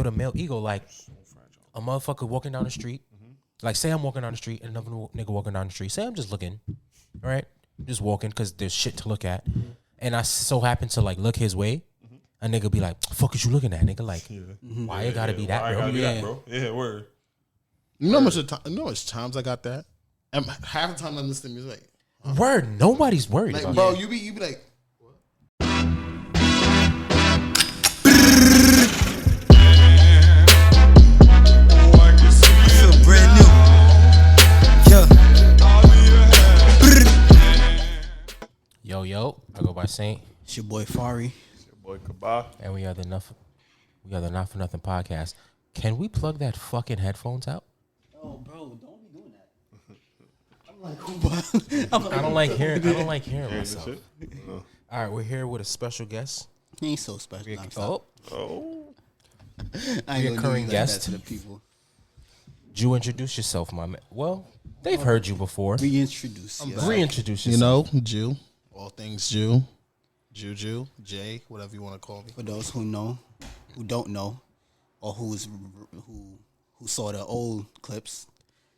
the male ego, like a motherfucker walking down the street. Like, say I'm walking down the street and another nigga walking down the street. Say I'm just looking, right? Just walking because there's shit to look at. And I so happen to, like, look his way. A nigga be like, fuck is you looking at, nigga? Like, why you gotta be that, bro? Bro? Yeah, word. You know how much times I got that? And half the time I'm listening to music like, Word. Nobody's worried like about bro, that. you be like, Brand new. Yo, I go by Saint. It's your boy Fari. It's your boy Kaba. And we are the Not For Nothing podcast. Can we plug that fucking headphones out? Oh, bro, don't be doing that. I'm like, who? I don't like hearing myself. No. All right, we're here with a special guest. He ain't so special. Oh. I ain't Reoccurring guest. to the people. Jew, introduce yourself, my man. Well, they've heard you before. Reintroduce. Yes. Reintroduce you yourself. know, Jew, all things Jew, Juju, Jay, whatever you want to call me. For those who know, who don't know, or who saw the old clips,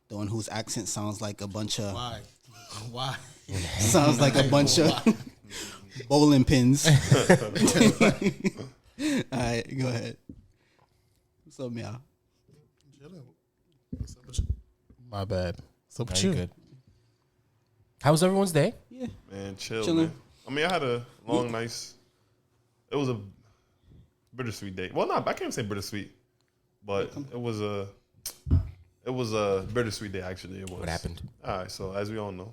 the one whose accent sounds like a bunch of Why? sounds like a bunch of bowling pins. All right, go ahead. What's up, meow? My bad. So Are you good? How was everyone's day? Yeah, Man, chill, Chilling. man. I mean, I had a long, nice... It was a bittersweet day. Well, I can't say bittersweet, but it was a bittersweet day, actually. It was. What happened? All right, so as we all know,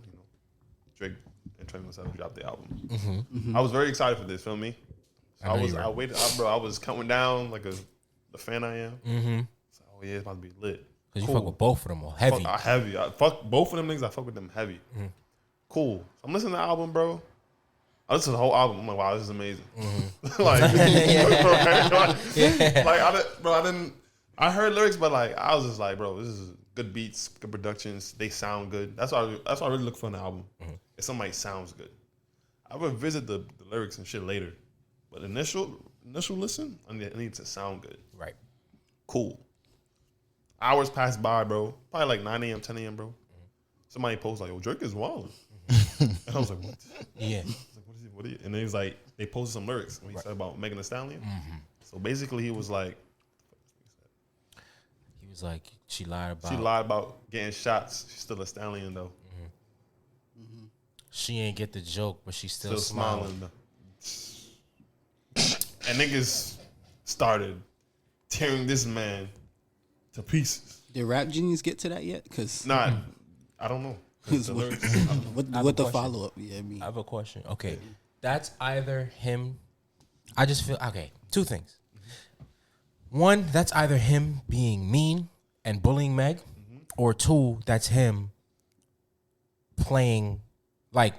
Drake and Trey Monsell dropped the album. I was very excited for this, feel me? So I waited, bro, I was counting down like the fan I am. So, oh yeah, it's about to be lit. Because you fuck with both of them all heavy. I fuck both of them niggas. I fuck with them heavy. Cool. So I'm listening to the album, bro. I listened to the whole album. I'm like, wow, this is amazing. I heard lyrics, but like, I was just like, bro, this is good beats, good productions. They sound good. That's what I really look for in the album. If somebody sounds good, I would visit the lyrics and shit later. But initial listen, I need to sound good. Right. Cool. Hours passed by, bro. Probably like 9 a.m., 10 a.m., bro. Somebody posted like, "Yo, Drake is wilding," and I was like, "What?" Yeah. I was like, "What is he?" And then he's like, they posted some lyrics when he said about Megan Thee Stallion. So basically, he was like, she lied about. she lied about getting shots. She's still a stallion though. She ain't get the joke, but she's still Still smiling. though. And niggas started tearing this man to pieces. Did Rap Genius get to that yet? Because Nah, I don't know. 'Cause the lyrics, what the follow up? Yeah, I have a question. Okay. That's either him. I just feel, okay, two things. One, that's either him being mean and bullying Meg, or two, that's him playing, like,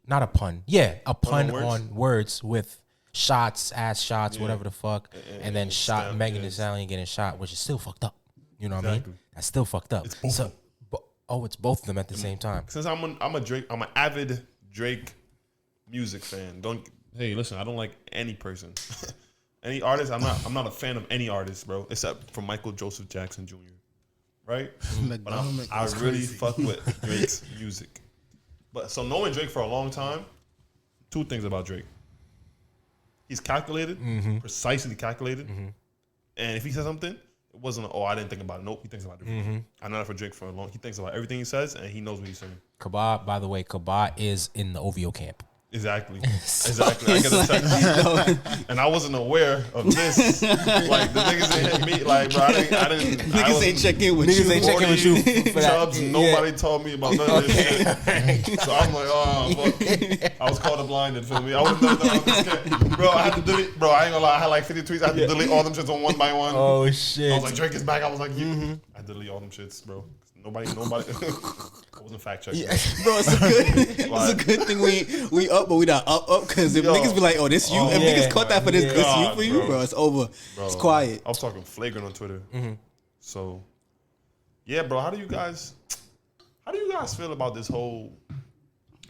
not a pun. Yeah, a pun on words with shots, ass shots, whatever the fuck, and then shot Megan Thee Stallion getting shot, which is still fucked up. You know what I mean? That's still fucked up. It's both. It's both of them at the same time. Since I'm an avid Drake music fan. Hey, listen, I don't like any person, any artist. I'm not a fan of any artist, bro, except for Michael Joseph Jackson Jr. Right? But I really fuck with Drake's music. But so knowing Drake for a long time, two things about Drake. He's calculated, precisely calculated, and if he says something, it wasn't, I didn't think about it. Nope, he thinks about it. I know that for Drake for a long. He thinks about everything he says, and he knows what he's saying. Kaba, by the way, Kaba is in the OVO camp. Exactly. I get a text, and I wasn't aware of this. Like the niggas ain't hit me. Like, bro, I didn't. Niggas ain't checking with you. Niggas ain't checking with you. Chubbs, nobody told me about none of this shit. So I'm like, oh, fuck. I was caught up blinded. Feel me? I was bro. I had to delete. Bro, I ain't gonna lie. I had like 50 tweets. I had to delete all them shits on one by one. Oh shit! I was like, Drake is back. I was like, I had to delete all them shits, bro. Nobody. I wasn't fact checking. Yeah. Bro, it's a good thing we up, but we not up because if niggas be like, oh, this you, if niggas caught that for this you for you, bro, it's over. Bro, it's quiet. I was talking flagrant on Twitter. So, yeah, bro, how do you guys feel about this whole?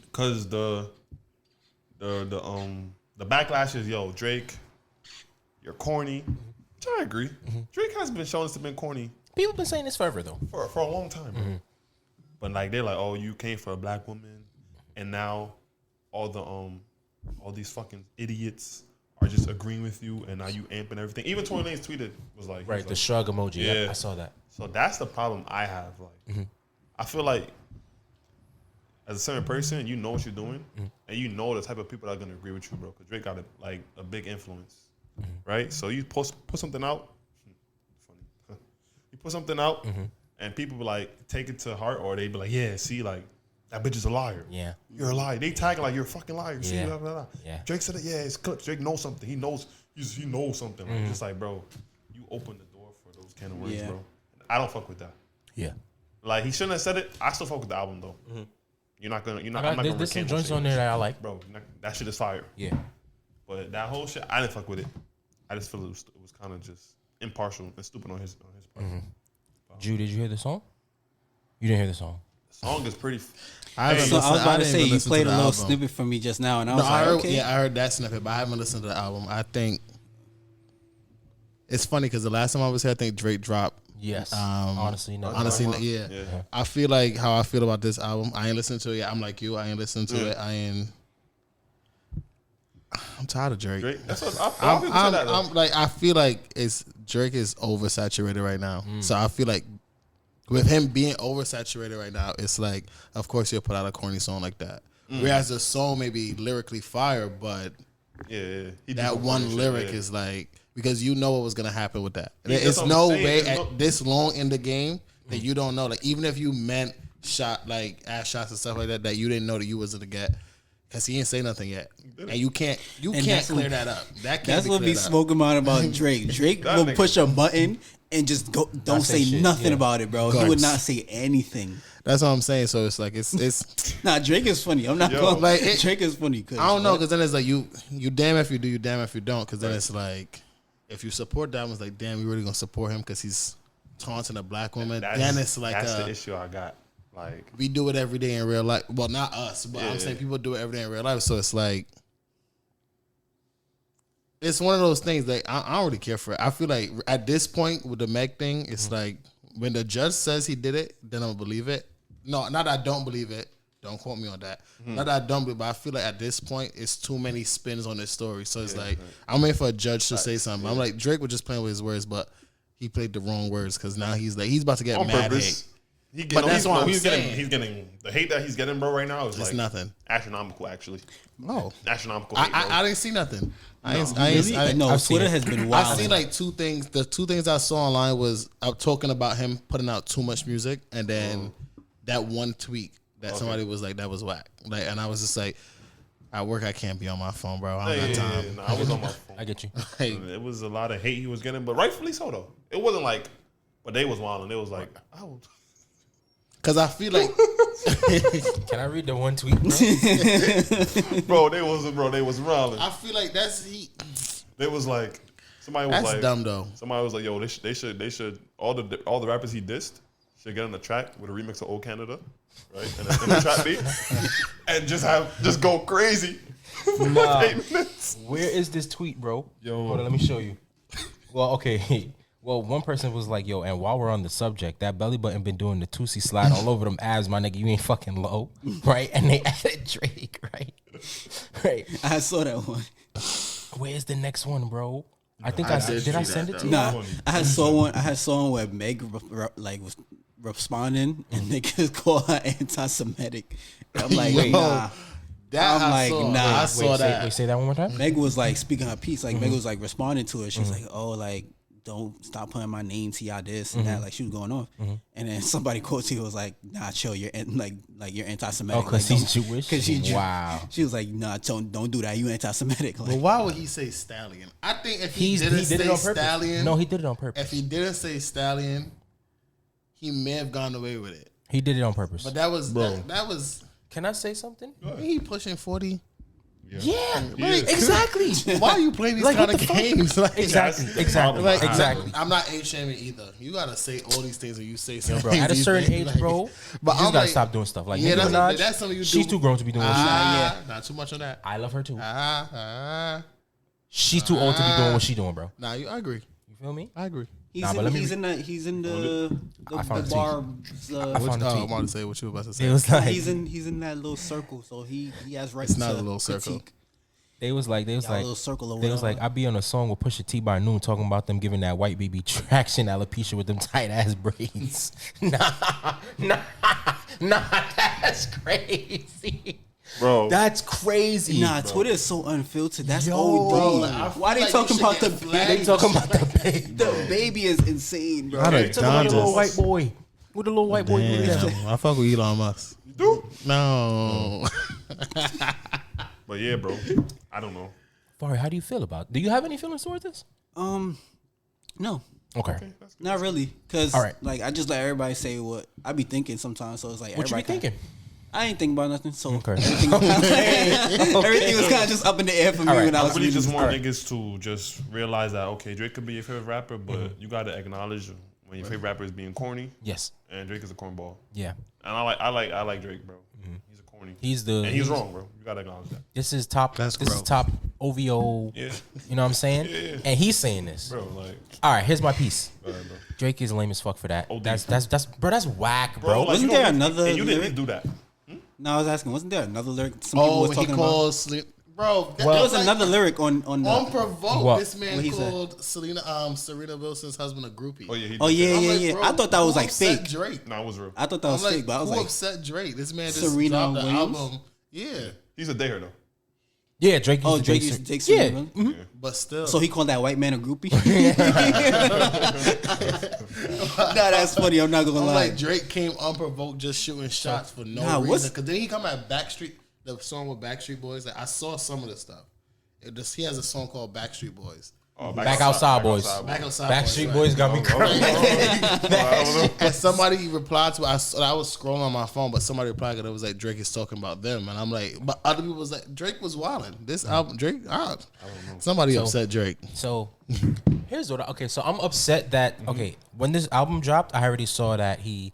Because the backlash is, yo, Drake, you're corny. I agree. Drake has been showing us to be corny. People been saying this forever though. For a long time, bro. But like they're like, oh, you came for a black woman, and now all these fucking idiots are just agreeing with you, and now you amping everything. Even Tory Lanez tweeted was like, the shrug emoji. Yeah, I saw that. So that's the problem I have. Like, I feel like as a certain person, you know what you're doing, and you know the type of people that are gonna agree with you, bro. Because Drake got a big influence, right? So you put something out. Funny, you put something out, and people be like take it to heart, or they be like, yeah, see, like that bitch is a liar. Yeah, you're a liar. They tag like you're a fucking liar. See, blah, blah, blah. Yeah. Drake said it. Yeah, it's clips. Drake knows something. He knows something. Like, just like, bro, you open the door for those kind of words, bro. I don't fuck with that. Yeah, like he shouldn't have said it. I still fuck with the album though. I'm not gonna. There's some joints on there that I like, bro. That shit is fire. Yeah, but that whole shit, I didn't fuck with it. I just feel it was kind of just impartial and stupid on his part. Drew, did you hear the song? You didn't hear the song. The song is pretty. I was about to say you played a little snippet for me just now, and I was okay. Yeah, I heard that snippet, but I haven't listened to the album. I think it's funny because the last time I was here, I think Drake dropped. Yes. Honestly, no. Yeah. I feel like how I feel about this album. I ain't listened to it yet. I'm like you. I ain't listened to it. I'm tired of Drake. That's what I feel like Drake is oversaturated right now. So I feel like with him being oversaturated right now, it's like, of course he'll put out a corny song like that. Whereas the song may be lyrically fire, but that one lyric is like, because you know what was gonna happen with that. There's no way at this long in the game that you don't know. Like even if you meant ass shots and stuff like that you didn't know that you was gonna get, because he ain't say nothing yet, and you can't clear that up. That's what be smoking about Drake. Drake will push a button and just don't say nothing about it, bro. He would not say anything. That's what I'm saying. So it's like it's nah. Drake is funny. I'm not going like Drake is funny. I don't know, because then it's like you damn if you do, you damn if you don't. Because then it's like, if you support that one, it's like, damn, you really gonna support him because he's taunting a black woman. Then it's like that's the issue I got. Like we do it every day in real life. Well, not us, but I'm saying people do it every day in real life. So it's like, it's one of those things that I don't really care for it. I feel like at this point with the Meg thing, it's like when the judge says he did it, then I'll believe it. No, not that I don't believe it. Don't quote me on that. Not that I don't believe it, but I feel like at this point, it's too many spins on this story. So it's like, I'm waiting for a judge to say something. I'm like, Drake was just playing with his words, but he played the wrong words because now he's about to get on mad purpose. Hate. But that's what he's getting. The hate that he's getting, bro, right now is it's like nothing. Astronomical, actually. Oh, astronomical. Hate, I didn't see nothing. Twitter has been wild. I've seen like two things. The two things I saw online was talking about him putting out too much music, and then that one tweet that somebody was like, that was whack. Like, and I was just like, at work I can't be on my phone, bro. I don't got time. I was on my phone. I get you. It was a lot of hate he was getting, but rightfully so though. It wasn't like, but they was wilding. It was like, because I feel like, can I read the one tweet, bro? They was wilding. I feel like They was like, somebody was that's like, dumb though. Somebody was like, yo, they should all the rappers he dissed should get on the track with a remix of Old Canada, right? And the trap beat, and just go crazy. Nah. Where is this tweet, bro? Yo, hold on, let me show you. Well, okay. Well, one person was like, yo, and while we're on the subject, that belly button been doing the Tootsie slide all over them abs, my nigga. You ain't fucking low, right? And they added Drake, right? Right. I saw that one. Where's the next one, bro? I think I did. I send it to you? Nah, I saw one where Meg was responding and niggas call her anti-Semitic. I'm like, wait, nah. I saw that. Wait, say that one more time. Meg was like speaking her piece. Like Meg was like responding to it. She was like, oh, like, don't stop putting my name to y'all this and that. Like she was going off. And then somebody quotes you was like, nah, chill, you're you're anti-Semitic. Oh, because he's Jewish? Because she's Jewish. Wow. She was like, nah, don't do that. You anti-Semitic. Like, but why would he say Stallion? I think if he didn't say Stallion. No, he did it on purpose. If he didn't say Stallion, he may have gone away with it. He did it on purpose. But that was that was. Can I say something? He pushing 40. Yeah, right, exactly. Why are you playing these kind of games? Like, exactly. I'm not age shaming either. You gotta say all these things when you say something. Bro, at a certain age, bro, but you just gotta stop doing stuff. Like, that's something you do. She's too grown to be doing shit. Yeah, not too much on that. I love her too. She's too old to be doing what she's doing, bro. Nah, I agree. You feel me? I agree. He's in the I found the bar. I found the I tweet. want to say what you were about to say. It was like He's in that little circle, so he has rights. It's not to a little circle. critique. they was like A little circle or they was whatever. like I be on a song with Pusha T by Noon talking about them giving that white baby traction alopecia with them tight ass braids. nah, that's crazy. Bro. That's crazy. Nah, bro. Twitter is so unfiltered. That's Yo, OD. bro, like, Why they like talking you about should the get flagged. They talking about the baby. The baby is insane, bro. Not They a talking about the little Dondas. white boy. With the little white boy. Damn, I fuck with Elon Musk. You do? No. But yeah, bro. I don't know. Fari, how do you feel about it? Do you have any feelings towards this? No, Okay. not really. Cause All right. like I just let everybody say what I be thinking sometimes. So it's like What you be everybody thinking? I ain't thinking about nothing. So Okay. everything was kind of just up in the air for me All right. when I I was really reading. just want niggas to just realize that, okay, Drake could be your favorite rapper, but you got to acknowledge when your favorite rapper is being corny, Yes. and Drake is a cornball. Yeah. And I like Drake, bro. He's a corny. And He's wrong, bro. You got to acknowledge that. This is top. That's this is gross. top OVO. Yeah. You know what I'm saying? Yeah. And he's saying this. Bro, like, All right, here's my piece. bro. Drake is lame as fuck for that. OD. That's bro. That's whack, bro. Bro, like, Wasn't you there don't- another and you didn't lyric? do that. No, I was asking, wasn't there another lyric? Some people Oh, was when he talking about. called Selena. Bro, There was another lyric on the. Unprovoked. What? This man What he said? called Serena Wilson's husband a groupie. Oh, yeah. He Oh did yeah, that. yeah, I'm like, yeah. bro, I thought that was who like upset fake. Drake. Nah, it was real. I thought that I'm was like, fake, but I was who like, upset Drake? This man just Serena dropped the Williams? album. Yeah, He's a dater, though. Yeah, Drake. oh, Used to Drake date used to take Yeah. Serena. Really? but still. So he called that white man a groupie. Nah, that's funny. I'm not gonna I'm lie. like Drake came unprovoked, just shooting shots for no Nah, what's- reason. Because then he come at Backstreet, the song with Backstreet Boys. Like, I saw some of the stuff. He has a song called Backstreet Boys. Oh, Back outside, boys. Back outside Backstreet right. Boys got me crying. And somebody replied to it. I was scrolling on my phone, but somebody replied and it was like Drake is talking about them, and I'm like, but other people was like Drake was wilding. This album, Drake, I don't know. Somebody upset Drake. So here's what. So I'm upset that when this album dropped, I already saw that he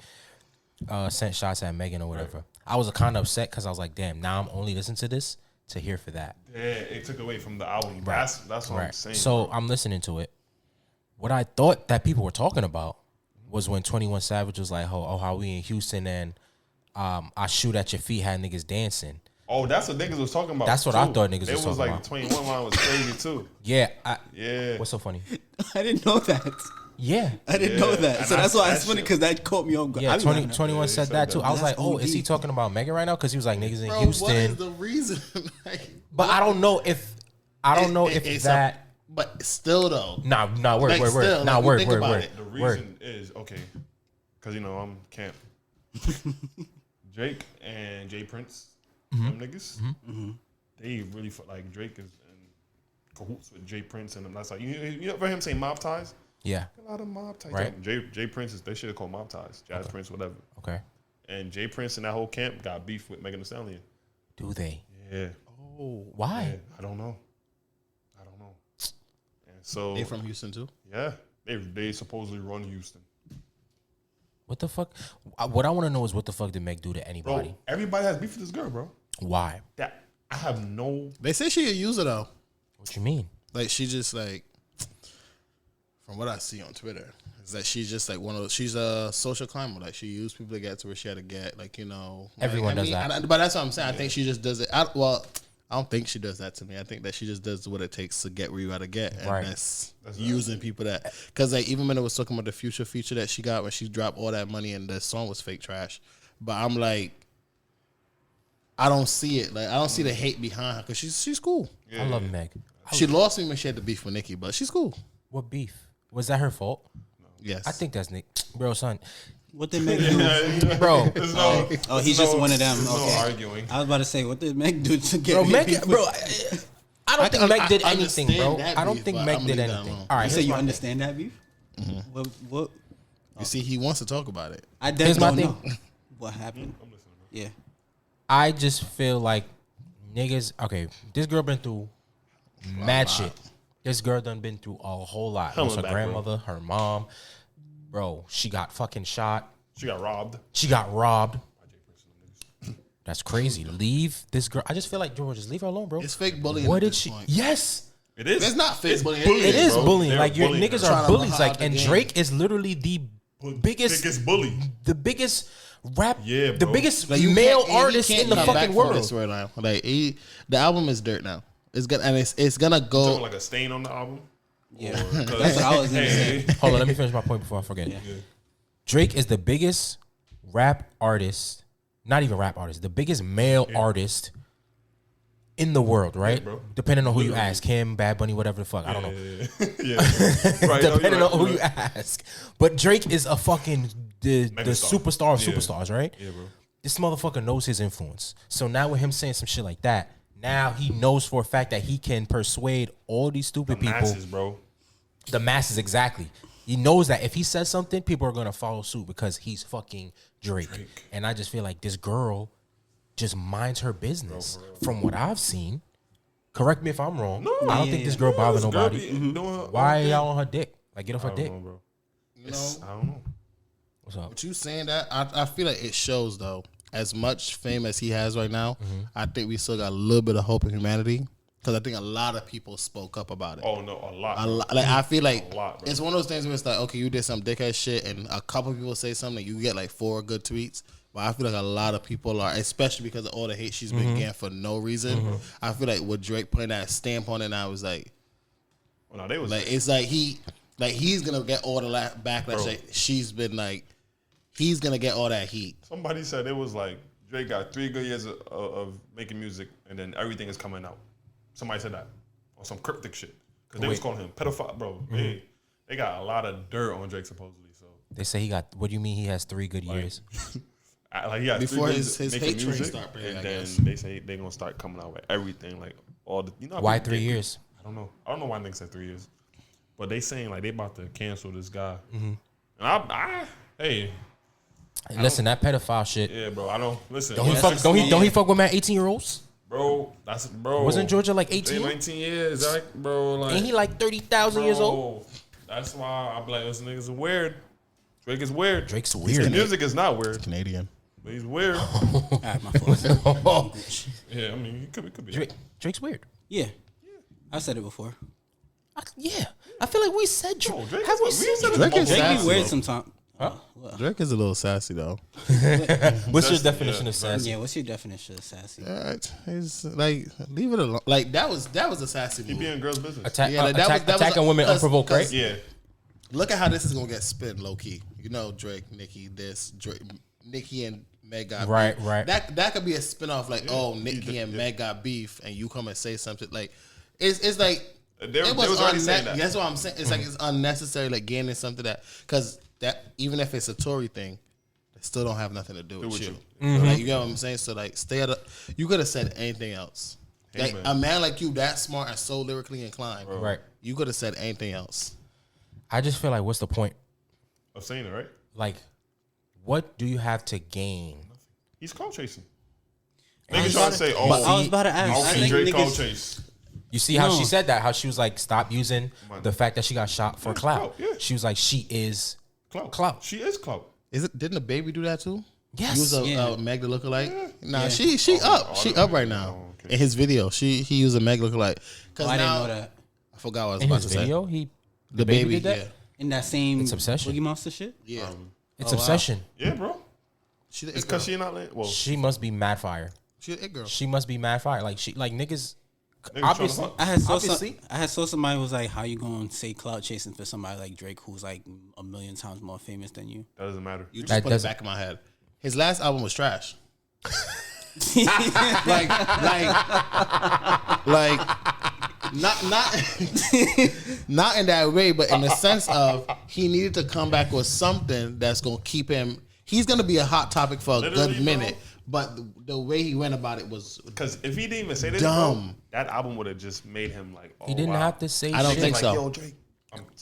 sent shots at Megan or whatever. I was kind of upset because I was like, damn, now I'm only listening to this to hear for that. Yeah, it took away from the album. That's what I'm saying. So bro. I'm listening to it. What I thought that people were talking about was when 21 Savage was like, oh, how we in Houston and I shoot at your feet, had niggas dancing. Oh, that's what niggas was talking about. That's what I thought niggas was It was talking like about. the 21 line was crazy too. Yeah. Yeah. What's so funny? I didn't know that. Yeah. I didn't know that. And So that's why that it's funny shit- because that caught me off guard. Yeah, I be laughing at 21 he said said that too. that. I was like, That's oh, is he OD. talking about Megan right now? Because he was like, niggas in Bro, Houston. what is the reason? Like, But I don't know if it's that. but still though. Nah, word, Like, word, word. still, Nah, like, word, think word, about word. it. The Word. reason is okay, because I'm camp. Drake and Jay Prince, them niggas, they really like Drake is in cahoots with Jay Prince, and that's like you ever hear him say mob ties? Yeah. A lot of mob ties. Right. Jay Prince is they should have called mob ties, Jazz Prince, whatever. Okay. And Jay Prince and that whole camp got beef with Megan Thee Stallion. Do they? Yeah. Oh, why? Yeah, I don't know. And so They from Houston too. yeah, they supposedly run Houston. What the fuck? What I want to know is what the fuck did Meg do to Bro, anybody? everybody has beef with this girl, bro. Why? That I have no. They say she a user though. What you mean? Like she just like, from what I see on Twitter, is that she's just like one of those. She's a social climber. Like she used people to get to where she had to get. Like like, Everyone does that. But that's what I'm saying. I think she just does it. I don't think she does that to me. I think that she just does what it takes to get where you got to get, and Right. that's using people that. Because like even when it was talking about the Future feature that she got when she dropped all that money and the song was fake trash, but I'm like, I don't see it. Like I don't see the hate behind her because she's cool. I love Meg. She lost me when she had the beef with Nicki, but she's cool. What beef? Was that her fault? Yes, I think that's Nick. Bro, son. What did Meg do? Bro. There's no, Oh, he's just one of them. there's Okay. No arguing. I was about to say, what did Meg do to get? Bro, me Meg, beef bro, with- I don't think Meg did I anything, understand bro. that I don't beef, think but Meg I'm did leaving that anything. alone. All right, You say here's you my thing. understand that beef? What? You see, he wants to talk about it. I Here's definitely my don't know what happened. Yeah. I just feel like niggas. Okay, this girl been through mad shit. This girl done been through a whole lot. Hell Lost her of a back, bro. grandmother, her mom. Bro, she got fucking shot. She got robbed. She got robbed. That's crazy. Leave this girl. I just feel like George, just leave her alone, bro. It's fake bullying. What at did this she? point. Yes. It is. It's not fake bullying. It is bullying. They're like your bullying niggas her. are bullies. Like, and Drake is literally the biggest bully. The biggest rap. Yeah, the bro. biggest Like, male artist in the fucking world. Right now. Like the album is dirt now. It's gonna and it's gonna go Talking like a stain on the album. Yeah, that's what I was gonna say. Hold on, let me finish my point before I forget. Yeah. Drake is the biggest rap artist, not even rap artist, the biggest male artist in the world, right? bro. Depending on who you ask, him, Bad Bunny, whatever the fuck, I don't know. Yeah. Right, Depending on who right. you ask, but Drake is a fucking the superstar of superstars, right? Yeah, bro. This motherfucker knows his influence. So now with him saying some shit like that, now he knows for a fact that he can persuade all these stupid people. Masses, bro. The masses, exactly. He knows that if he says something, people are gonna follow suit because he's fucking Drake. And I just feel like this girl just minds her business. From what I've seen, correct me if I'm wrong. I don't think this girl bothers nobody. Why are y'all on her dick? Like, get off her dick. Bro. You know, I don't know. What's up? But you saying that, I feel like it shows though. As much fame as he has right now, I think we still got a little bit of hope in humanity. Because I think a lot of people spoke up about it. Oh no, a lot. Like I feel like lot, bro. it's one of those things where it's like, okay, you did some dickhead shit, and a couple people say something, you get like 4 good tweets. But I feel like a lot of people are, especially because of all the hate she's been getting for no reason. I feel like with Drake putting that stamp on it now is like, well, no, they was like it's like he's gonna get all the backlash. Like she's been like, he's gonna get all that heat. Somebody said it was like Drake got 3 good years of making music, and then everything is coming out. Somebody said that, or some cryptic shit, because they was calling him pedophile, bro. They got a lot of dirt on Drake supposedly. So They say he got. What do you mean he has 3 good years? like he got Before 3 his years hate making train music, start bringing, and I then guess. they say they gonna start coming out with everything, like all the. You know how Why people 3 get- years? I don't know. I don't know why niggas said 3 years, but they saying like they about to cancel this guy. And hey, Listen, that pedophile shit. yeah, bro. I don't listen. Don't he fuck with my 18-year-olds? Bro, that's bro. Wasn't Georgia like They 18? 19 years, like, bro. Like, Ain't he like 30,000 years old? bro, that's why I be like, this nigga's weird. Drake is weird. Drake's His weird. music is not weird, Canadian. but he's weird. All right, my fault. Yeah, I mean, he could be. Drake's weird. Yeah, I said it before. Yeah, I feel like we said Bro, Drake Have is we we seen said Drake it is before. Drake be sassy, weird though. sometimes. Drake is a little sassy though. What's your definition of sassy? Yeah, what's your definition of sassy? He's like, leave it alone. Like that was a sassy He move. be in girls' business. Yeah, like, that was Attacking women 'cause- unprovoked, right? 'cause- Yeah. Look at how this is gonna get spin low key. You know, Drake, Nicki, Nicki and Meg got Right, beef. right. That could be a spin off like, oh, Nicki and Meg got beef, and you come and say something like, it's like They it was already saying that. That's what I'm saying. It's like it's unnecessary, like gaining something that because that even if it's a Tory thing, it still don't have nothing to do with you. Like, you get what I'm saying? So like, you could have said anything else. Like man. a man like you, that smart and so lyrically inclined, Right. you could have said anything else. I just feel like, what's the point? Of saying it, right? Like, what do you have to gain? He's clout chasing. Niggas trying to say, I was oh, about to ask. I okay, think Drake clout niggas. chase. You see how No. she said that? How she was like, stop using the fact that she got shot for clout. clout, yeah. She was like, she is Clout. clout. She is clout. Didn't the baby do that too? Yes. He was a Yeah. Meg the lookalike. Nah, Yeah. she up. She up right now. Oh, okay. In his video, he used a Meg lookalike. Cause Oh, I now, didn't know that. I forgot what I was In about his to video, say. The baby did that? yeah. In that same It's obsession. Boogie Monster shit. Yeah. It's Oh, wow. obsession. Yeah, bro. She the It's it girl. because she not lit. Well, She must be mad fire. She the it girl. She must be mad fire. Like niggas. tryna Obviously, fuck. I had saw obviously. somebody was like, "How you gonna say clout chasing for somebody like Drake, who's like a million times more famous than you?" that doesn't matter. You just That put it doesn't- back in my head. His last album was trash. like, not not in that way, but in the sense of he needed to come back with something that's gonna keep him. He's gonna be a hot topic for a Literally, good minute, bro. but the way he went about it was Because if he didn't even say this, Dumb. bro, that album would have just made him like, oh, He didn't wow. have to say I don't shit. think Like, so. yo, Drake.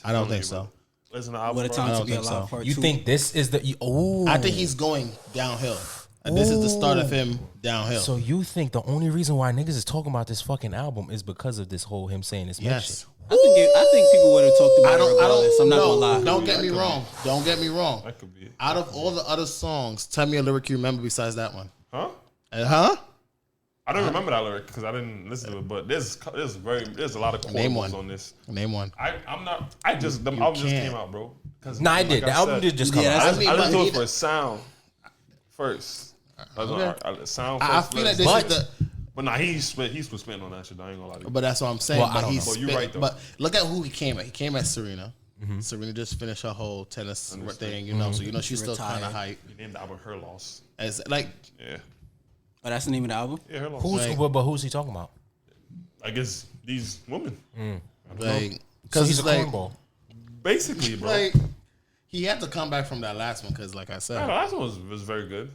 I don't think so. Listen to the album, What a bro. time to don't be think alive. so. Part You 2. think this is the? Oh, I think he's going downhill. And this is the start of him downhill. So you think the only reason why niggas is talking about this fucking album is because of this whole him saying this yes. shit? I think people would have talked about it regardless. I'm not no, gonna lie. Don't get me wrong. Don't get me wrong. That could be it. Out of all the other songs, tell me a lyric you remember besides that one. Huh? Huh? I don't remember that lyric because I didn't listen to it, but there's a lot of quotables on this. Name one. The album just came out, bro. Nah, I did. The album did just come out. I listened to it for sound first. Sound first. I feel like this is the. But nah, he was spitting on that shit. I ain't gonna lie to you. But that's what I'm saying. Well, but I he's don't know. You're right, though. But look at who he came at. He came at Serena. Serena just finished her whole tennis thing, you know. So she's still kind of hype. He named the album "Her Loss." As like, yeah. Oh, that's the name of the album. Yeah, Her Loss. Who's he talking about? I guess these women. like, So he's a like, cornball. Basically, bro. like, he had to come back from that last one because, like I said, the last one was very good.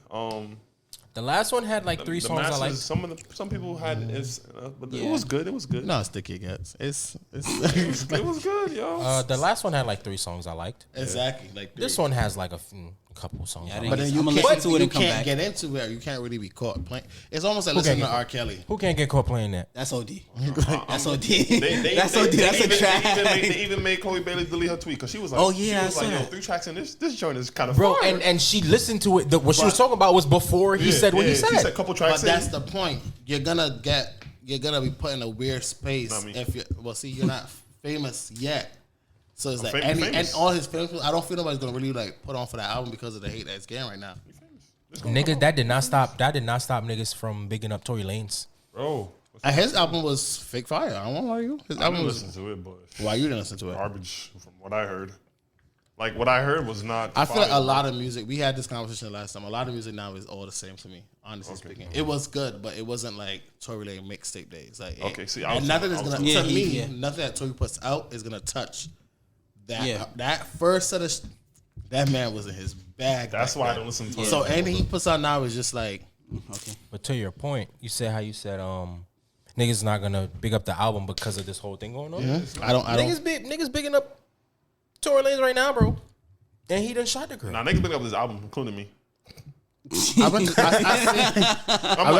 The last one had like 3 songs I liked. Some people had but it was good. It was good. you know how sticky it gets. It's It was good, yo. The last one had like 3 songs I liked. exactly like This one has like a couple songs. Yeah, I I like. But then you I'ma can't, listen to it you and come can't back. get into it. Or you can't really be caught playing. It's almost like Who listening can't to get- R. Kelly. Who can't get caught playing that? That's OD. That's OD. They That's OD. That's a track. They even made Chloe Bailey delete her tweet because she was like, Oh, yeah, I she was like, saw yo, that. 3 tracks in this joint is kind of Bro, fire. and she listened to it. What she was talking about was before he said what he said. She said a couple But tracks. that's the point. You're gonna be put in a weird space Not me. if you're not famous yet. So it's like famous. and all his famous people, I don't feel nobody's gonna really like put on for that album because of the hate that's getting right now. Niggas, that did not stop niggas from bigging up Tory Lanez. Bro, And his album was fake fire. I won't lie to you. His I album didn't was. listen to it, but Why you didn't listen to it? garbage from what I heard. Like what I heard was not. I feel like fire. a lot of music. We had this conversation last time. A lot of music now is all the same to me. Honestly speaking, it was good, but it wasn't like Tory Lanez mixtape days. Like, Okay, see, and nothing is gonna Yeah, to me. yeah. Nothing that Tory puts out is gonna touch that. Yeah. That first set of that man was in his bag. That's back why I then. don't listen to it. So anything he puts out now is just like Okay. But to your point, you said how you said niggas not gonna big up the album because of this whole thing going on. I don't. Niggas bigging up Tory Lanez right now, bro. And he done shot the girl. Nah, niggas pick up this album, including me. I went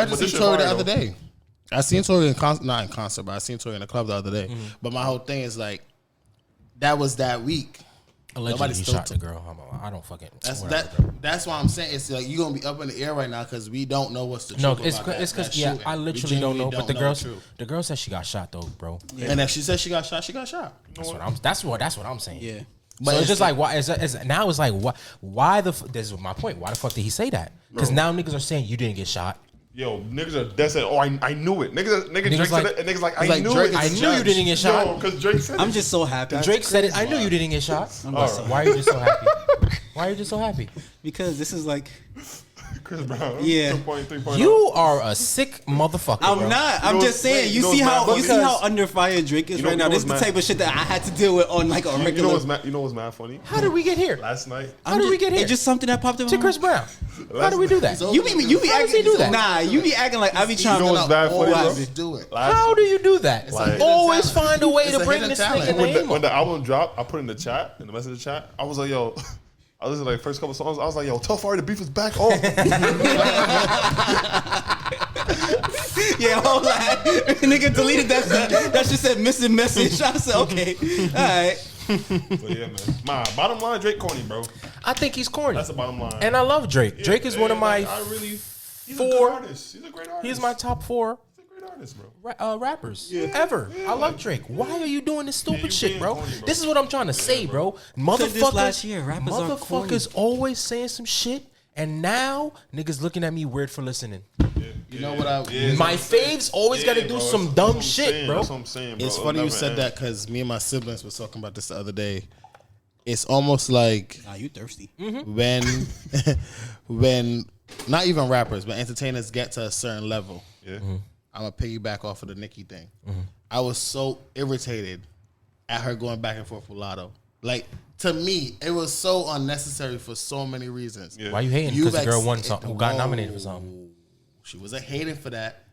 to see Tory the other day. I seen Tory in concert, not in concert, but I seen Tory in the club the other day. But my whole thing is like, that was that week. Allegedly, Nobody he still shot the girl. I don't fucking. That's why I'm saying it's like you're gonna be up in the air right now because we don't know what's the truth. No, about it's that because yeah, shooting. I We literally don't know. genuinely But the know truth. girl said she got shot though, bro. And if she said she got shot, she got shot. That's what I'm saying. Yeah. But it's just like why? Now it's like why the? This is my point. Why the fuck did he say that? Because now niggas are saying you didn't get shot. Yo, niggas are dead said, oh, I knew it. Nigga Drake like- said it, and niggas like, I like knew Drake it. is I knew you didn't get shot. Yo, because Drake said it. I'm just so happy. Drake said it. I knew you didn't get shot. Alright. Why are you just so happy? Why are you just so happy? because this is like Chris Brown. Yeah. 2.3. You are a sick motherfucker. I'm bro. not. I'm You know just saying. what's- You you know see what's how mad you see funny? how under fire Drake is You know- right now. you know This is the what's type mad- of shit that I had to deal with on like a You know regular. what's mad funny? How did we get here? Last night. How did we get here? It's just something that popped up. To Chris Brown. How did we do that? You be How does he acting do that? Nah, you be acting like I be trying know to what's bad funny, bro? Always do it. How do you do that? like- Always find a way It's to a bring hidden this talent. nigga name When up. the album dropped, I put in the chat, in the message chat, I was like, yo, I listened to like first couple songs. I was like, yo, tell Fari the beef is back on. Yeah, hold on. Nigga deleted that. That shit said missing message. I said okay, all right. But yeah, man. My bottom line, Drake corny, bro. I think he's corny. That's the bottom line. And I love Drake. Drake is one of my he's a four- good artist. He's a great artist. he's my top 4 He's a great artist, bro. rappers ever. I love Drake. Why are you doing this you stupid shit, being bro? corny, bro. This is what I'm trying to say, bro. Because this Motherfuckers, last year, rappers are corny. motherfuckers always saying some shit, and now niggas looking at me weird for listening. You know what I? Yeah, My faves always got to do bro, some that's dumb what I'm shit, saying, bro. That's what I'm saying, bro. It's It'll funny you never said end. that because me and my siblings was talking about this the other day. It's almost like Nah, you thirsty? when when not even rappers but entertainers get to a certain level. Yeah. I'm gonna piggyback off of the Nicki thing. I was so irritated at her going back and forth with Lotto. Like, to me, it was so unnecessary for so many reasons. Yeah. Why you hating? You Because the girl ex- won something, who got Whoa. nominated for something. She wasn't hating for that.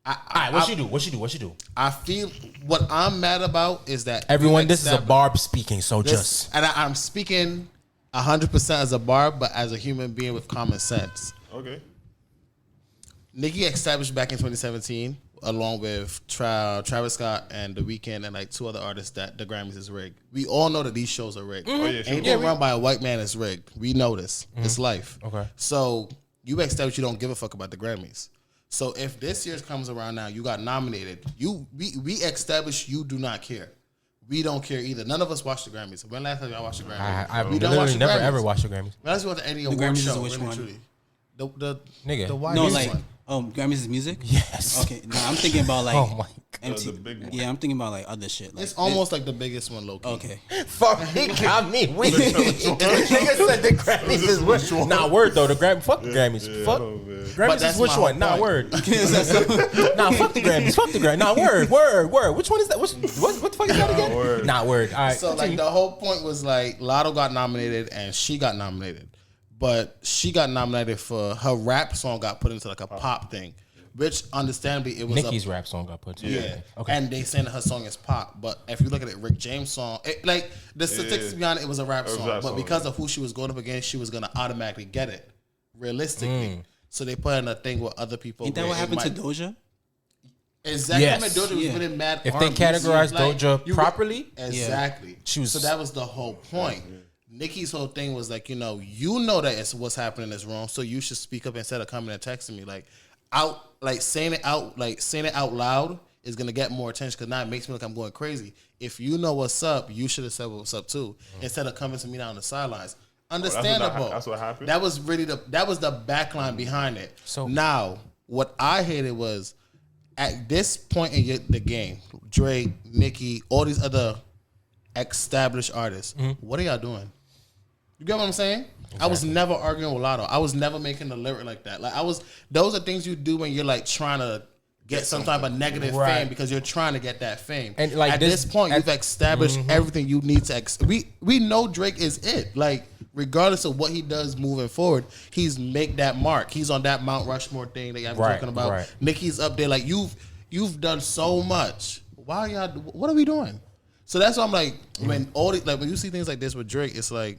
All right, what she do? What she do? I feel what I'm mad about is that Everyone, you this is a established- Barb speaking, so this- just and I'm speaking 100% as a Barb, but as a human being with common sense. Okay. Nicki established back in 2017, along with Travis Scott and The Weeknd and like 2 other artists, that the Grammys is rigged. We all know that these shows are rigged. Oh, yeah, sure. Anything run by a white man is rigged. We know this. It's life. Okay. So you established you don't give a fuck about the Grammys. So if this year comes around now, you got nominated. We established you do not care. We don't care either. None of us watch the Grammys. When last time y'all watched the Grammys? I literally never ever watched the Grammys. When last you watched any award Grammys show? is which really, one? truly. The Nigga. The white No, one. like Grammys is music. Yes. Okay, no, I'm thinking about like Oh my The big one. Yeah, I'm thinking about like other shit. Like, It's almost like the biggest one, low key. okay. Fuck, he got me. Weak. Nigga said the Grammys is which one? Nah, word though. The Grammys. Fuck the Grammys. Fuck. Grammys is which one? Nah, word. Nah, fuck the Grammys. Fuck the Grammys. Nah, word. Which one is that? What the fuck is that again? Word. Nah, word. All right. So like the whole point was like Lotto got nominated and she got nominated, but she got nominated for her rap song got put into like a pop thing, which understandably it was Nicki's rap song got put to yeah. Okay. And they saying that her song is pop, but if you look at it, Rick James' song, like the statistics behind it was a rap song, but because of who she was going up against, she was gonna automatically get it, realistically. So they put in a thing with other people. Ain't that what happened to Doja? Exactly. Yes. I mean, Doja was really mad. If they categorized Doja properly, exactly. So that was the whole point. Nicki's whole thing was like, you know that it's what's happening is wrong, so you should speak up instead of coming and texting me. Saying it out loud is gonna get more attention because now it makes me look like I'm going crazy. If you know what's up, you should have said what's up too, instead of coming to me down on the sidelines. Understandable. That's what happened. That was really the backline behind it. So now, what I hated was at this point in the game, Drake, Nicki, all these other established artists, what are y'all doing? You get what I'm saying? Exactly. I was never arguing with Lotto. I was never making a lyric like that. Those are things you do when you're like trying to get some type of negative fame because you're trying to get that fame. And like at this point, you've established everything you need to. We know Drake is it. Like regardless of what he does moving forward, he's make that mark. He's on that Mount Rushmore thing that I'm talking about. Right. Nicki's up there. Like you've done so much. Why y'all? What are we doing? So that's why I'm like when you see things like this with Drake, it's like.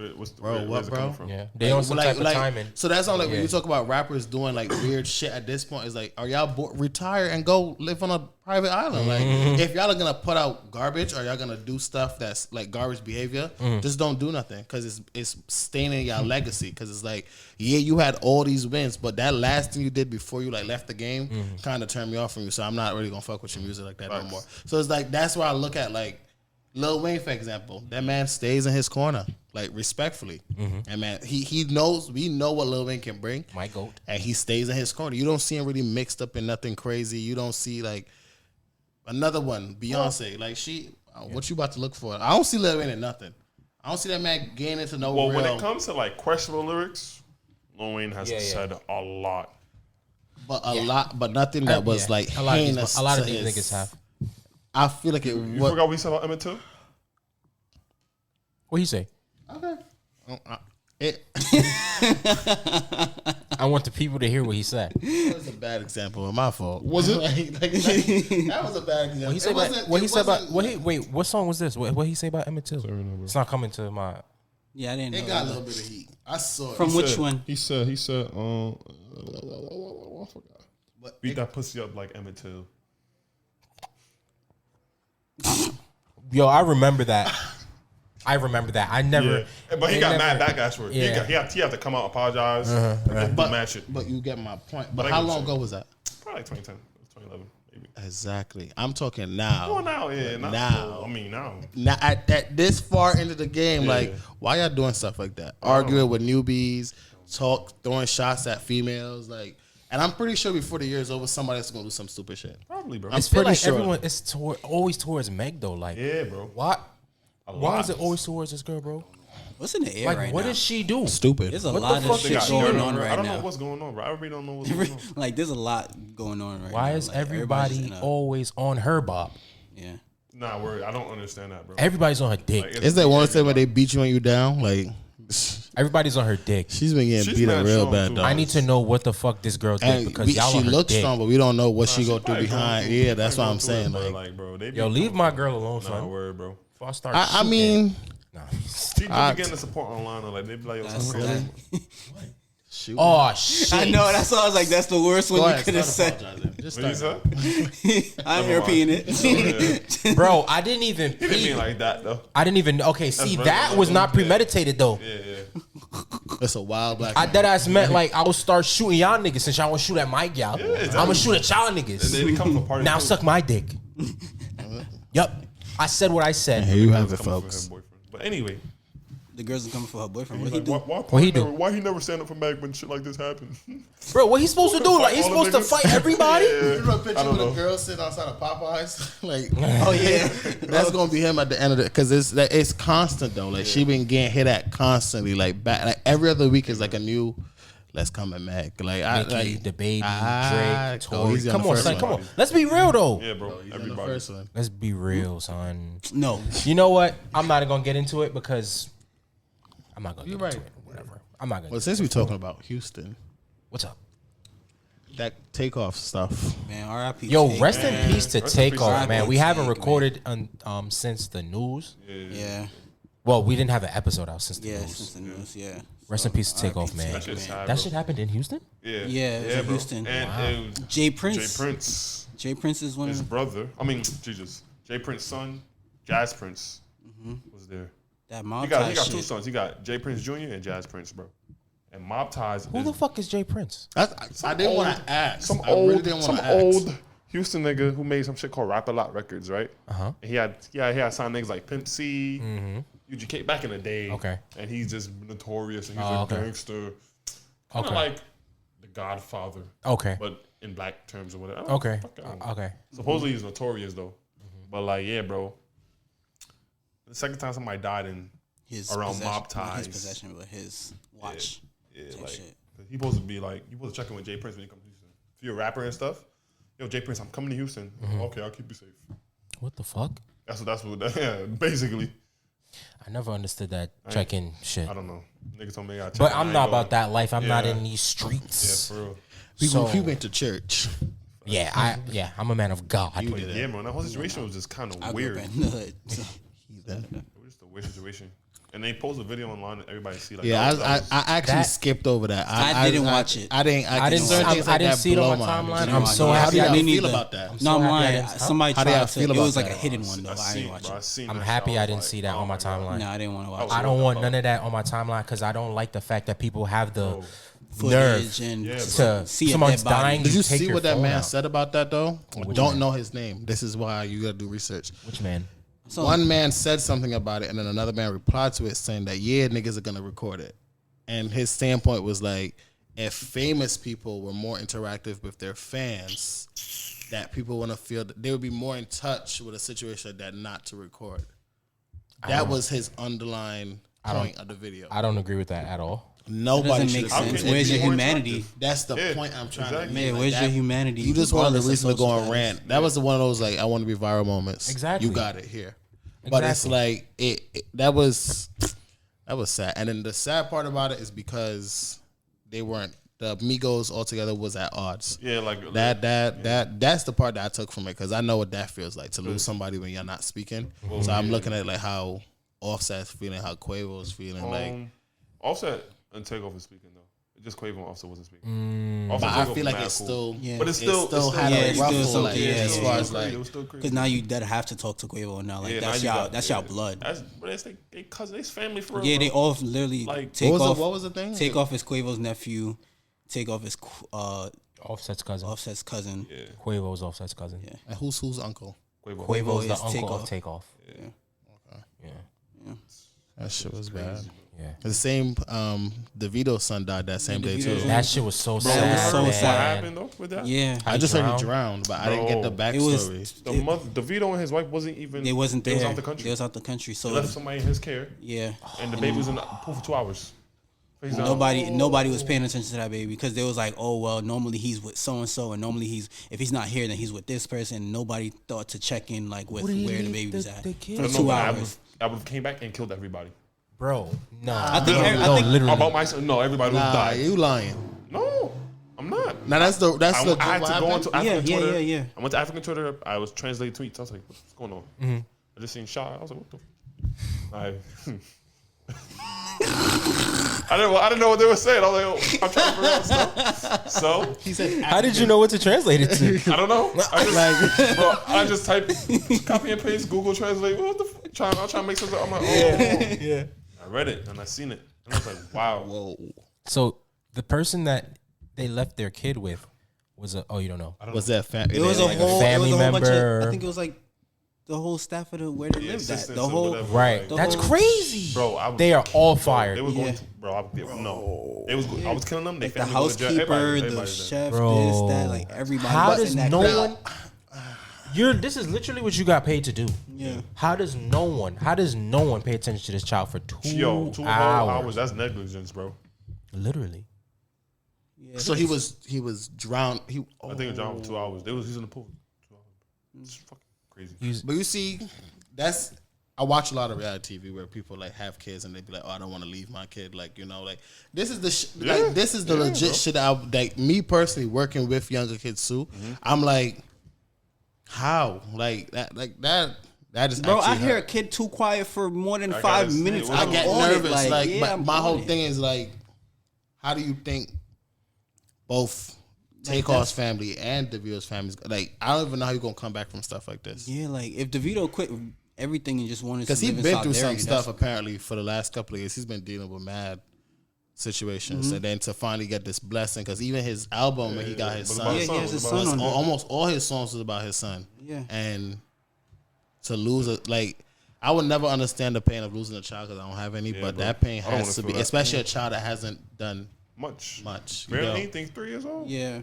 Where's what, bro? Yeah, they on some type of timing. So that's all. Like when you talk about rappers doing like weird shit at this point, it's like, are y'all retire and go live on a private island? Like, if y'all are gonna put out garbage, or y'all gonna do stuff that's like garbage behavior, just don't do nothing because it's staining y'all legacy. Because it's like, yeah, you had all these wins, but that last thing you did before you like left the game kind of turned me off from you. So I'm not really gonna fuck with your music like that no more. So it's like that's why I look at like Lil Wayne, for example. That man stays in his corner. Like respectfully, and man, he knows. We know what Lil Wayne can bring. My goat, and he stays in his corner. You don't see him really mixed up in nothing crazy. You don't see like another one, Beyonce. Like what you about to look for? I don't see Lil Wayne in nothing. I don't see that man getting into no. Well, when it comes to like questionable lyrics, Lil Wayne has said a lot, but nothing that was like heinous. A lot of these niggas have. I feel like it. You forgot what we said about Emmett too. What he say? Okay. I want the people to hear what he said. That was a bad example. My fault. Was it? That was a bad example. What song was this? What he say about Emmett Till? It's not coming to my. Yeah, I didn't know. It got a little bit of heat. I saw it. From which one? He said. I forgot. Beat that pussy up like Emmett Till. Yo, I remember that. I never. Yeah. But he got mad backlash for it. Yeah. He had to come out, apologize, match it. But you get my point. But how long ago was that? Probably 2010, 2011, maybe. Exactly. I'm talking now. Oh, now, yeah. Now. I mean, now. Now at this far into the game, like, why y'all doing stuff like that? Arguing with newbies, throwing shots at females, like. And I'm pretty sure before the year is over, somebody else is gonna do some stupid shit. Probably, bro. I'm pretty sure everyone is always towards Meg though. Like, yeah, bro. Why is it always towards this girl, bro? What's in the air like, right what now? does she do? Stupid. There's a lot of shit going on right now. I don't know what's going on, bro. I really don't know what's going on. Like, there's a lot going on right now. Why is everybody always on her, Bob? Yeah. Nah, word. I don't understand that, bro. Everybody's on her dick. Like, is that one thing where they beat you when you down? Like, everybody's on her dick. She's been getting beat up real bad, though. I need to know what the fuck this girl did because y'all she on her looks dick. strong, but we don't know what she go through behind. Yeah, that's what I'm saying. Like, bro, yo, leave my girl alone, son. Nah, word, bro. Before I start I mean, people be getting the support online, or like they be like, really? Oh shit! I know. That's why I was like, "That's the worst one you could have said." Just I'm repeating it, bro. I didn't even. He didn't mean like that though. I didn't even. Okay, see, that was not premeditated though. Yeah. It's a wild black. I dead ass meant like I will start shooting y'all niggas since y'all want to shoot at my gal. exactly. I'm gonna shoot at y'all niggas. And they come for party. Now too. suck my dick. Yup. I said what I said. Here you have it, Coming for folks. her boyfriend. But anyway, The girls are coming for her boyfriend. What like, he do? What he do? Why he never stand up for Meg when shit like this happen? Bro, what he supposed to do? Like he's All the supposed to niggas? fight everybody? You know a picture I don't with know. a girl sitting outside of Popeyes? Like, Oh yeah. that's gonna be him at the end of it because it's constant though. Like she been getting hit at constantly. Like back, like every other week is like a new. Let's come at Mac. Like I Nicki, like the baby, Ah, Drake, oh, Tory. he's on Come the on, first son. one. Come on. Let's be real though. Yeah, bro. he's on the Everybody. first one. Let's be real, son. No. You know what? I'm not gonna get into it because I'm not gonna You're get right. into it. Whatever. I'm not gonna. Well, get since into we're talking about Houston, What's up? that takeoff stuff. Man, R.I.P. Yo, Jake, rest man. in peace to Rest in peace, TakeOff, Jake. man. We haven't Jake, recorded since the news. Yeah. Well, we didn't have an episode out since the Yeah, news. since the news, yeah. Rest in peace to TakeOff, man. That shit's sad, That bro. shit happened in Houston? Yeah. Yeah, it was in bro. Houston. And it was Jay Jay Prince. Prince, Jay Prince is one his of brother. I mean, Jesus. Jay Prince's son, Jazz Prince, was there. that He mob got tie two shit. sons. He got Jay Prince Jr. and Jazz Prince, bro. And Mob Ties. Who the fuck is Jay Prince? I didn't want to ask. Some I really old, didn't some want to ask. old Houston nigga who made some shit called Rap A Lot Records, right? Uh-huh. And he had signed niggas like Pimp C, UGK back in the day. Okay. And he's just notorious and he's Oh, a okay. gangster. Kind of Okay. like the Godfather, Okay. but in black terms or whatever. Okay. Fuck, I don't know. Okay. Supposedly he's notorious though. But like, yeah, bro. The second time somebody died in His around possession- mob not ties. His possession, but his watch. Yeah, type like shit. he supposed to be like you supposed to check in with Jay Prince when you come to Houston. If you're a rapper and stuff, yo, Jay Prince, I'm coming to Houston. Okay, I'll keep you safe. What the fuck? That's what yeah, basically. I never understood that check-in shit. I don't know. Niggas told me I gotta check But in, I'm I not ain't about going. that life. I'm not Yeah. in these streets. Yeah, for real. We went to church. I'm a man of God. But yeah, man, that whole situation was just kind I of grew weird. up in the hood. So. It was just a weird situation. And they posted a video online that everybody see. Like, Yeah, that was- I actually That- skipped over that. I didn't watch it. I didn't. I didn't. certain things I like didn't that see it on blow my timeline. mind. I'm so How happy. do y'all I didn't feel either. about that? I'm No, so I'm happy I lying. didn't- Somebody How do y'all tried to. feel It about was like a that? hidden one though. I didn't watch it. I'm happy I didn't see that on my timeline. No, I didn't want to watch I I it. don't want none of that on my timeline because I don't like the fact that people have the Footage nerve and to see a someone's dead body. dying. Did you take see your what that phone man out. said about that though? Which Don't man? know his name. This is why you got to do research. Which man? So, One man said something about it, and then another man replied to it saying that niggas are gonna record it. And his standpoint was like, if famous people were more interactive with their fans, that people want to feel that they would be more in touch with a situation like that not to record. That was his underlying point of the video. I don't agree with that at all. Nobody doesn't should make have sense. seen it. Where's your more humanity? That's the Yeah, point I'm trying exactly. to make. Yeah, Like where's that- your humanity? You just wanted a regardless of reason to go social on status? rant. That was one of those like I want to be viral moments. Exactly. You got it here. But it's Exactly. like that was sad. And then the sad part about it is because they weren't the Migos altogether was at odds. Yeah, like That's the part that I took from it because I know what that feels like to lose somebody when you're not speaking. So I'm looking at like how Offset's feeling, how Quavo's feeling. Like, Offset and TakeOff is speaking though. Just Quavo and Offset wasn't speaking. but Offset I Takeoff feel was like mad it's cool. still, Yeah. But it's still had yeah, a it's ruffle, still like, something, as yeah, far yeah. as like. it was still crazy. Because now you dead have to talk to Quavo now. Like Yeah, that's now you y'all. got- That's yeah. y'all blood. That's they cousin, they family for real. Yeah, they bro. all literally Like, take What off. was the thing? TakeOff is Quavo's nephew. TakeOff is Offset's cousin. Offset's cousin. Yeah, Quavo's Offset's cousin. Yeah. And who's uncle? Quavo. Quavo's the is uncle TakeOff. of TakeOff. Yeah. That shit was bad. Yeah. The same, DeVito's son died that same day too. DeVito's That shit was so was sad. so man. sad. What happened though with that? Yeah, I just heard drowned? he drowned, but I didn't get the Bro. It was- backstory. The month DeVito and his wife wasn't even. they wasn't there. They was out the country. They was out the country. They So left somebody in his care, yeah, and the baby was in the pool for 2 hours. Face down. nobody was paying attention to that baby because they was like, oh well, normally he's with so and so, and normally if he's not here, then he's with this person. Nobody thought to check in like with where the baby's at the kid? for I don't know, 2 but hours. I would have came back and killed everybody. Bro, no. I think- literally. About myself, no, everybody would Nah, die. you lying. No, I'm not. Now that's the I what had to go happened? onto African Twitter. yeah. I went to African Twitter. I was translating tweets. I was like, "What's going on?" I just seen shot. I was like, "What the?" I didn't know what they were saying. I was like, I'm trying to figure out stuff. So He said, How did you know what to translate it to? I don't know. I just type, copy and paste, Google Translate. What the? I'm trying to make something. I'm like, oh. yeah. I read it and I seen it. And I was like, wow. Whoa. So the person that they left their kid with was you don't know. Was that family? It was like a family bunch member. of, I think it was like the whole staff of where they lived at. The whole right. That's crazy, bro. They are all fired. They were going, no. It was. I was killing them. They like the housekeeper, the chef, this, that, like everybody. How does in that no crowd. one? This is literally what you got paid to do. Yeah. How does no one pay attention to this child for 2 2 hours? That's negligence, bro. Literally. Yeah, so he was drowned. I think he was drowned for 2 hours. He's in the pool. 2 hours. It's fucking crazy. But you see, I watch a lot of reality TV where people like have kids and they be like, "Oh, I don't want to leave my kid." Like, you know, like this is the legit shit. Like me personally working with younger kids too. Mm-hmm. I'm like, how that is. Bro, I hear a kid too quiet for more than 5 minutes. I get nervous. But my whole thing is like, how do you think both TakeOff's family and DeVito's family, like, I don't even know how you're gonna come back from stuff like this. Yeah, like if DeVito quit everything and just wanted to, because he's been through some stuff apparently for the last couple of years. He's been dealing with mad situations, and then to finally get this blessing, because even his album when he got his son, he has his son on almost all his songs was about his son. Yeah, and to lose it, like, I would never understand the pain of losing a child because I don't have any, but that pain has to be, especially a child that hasn't done much. Barely anything, 3 years old. Yeah.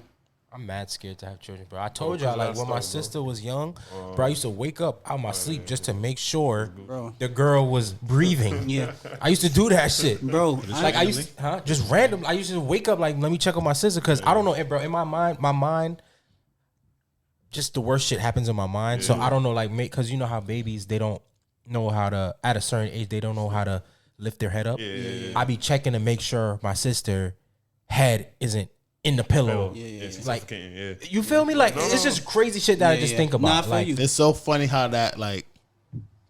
I'm mad scared to have children, bro. I told y'all, like, when my sister was young, bro, I used to wake up out my sleep just to make sure the girl was breathing. Yeah. I used to do that shit. Bro, like, I used to, just random. I used to wake up, like, let me check on my sister, because I don't know, bro, in my mind, just the worst shit happens in my mind. So I don't know, like, because you know how babies, they don't know how to, at a certain age, they don't know how to lift their head up. I be checking to make sure my sister head isn't in the pillow. Like, you feel me? Like, it's just crazy shit that I just think about. Like, it's so funny how that, like,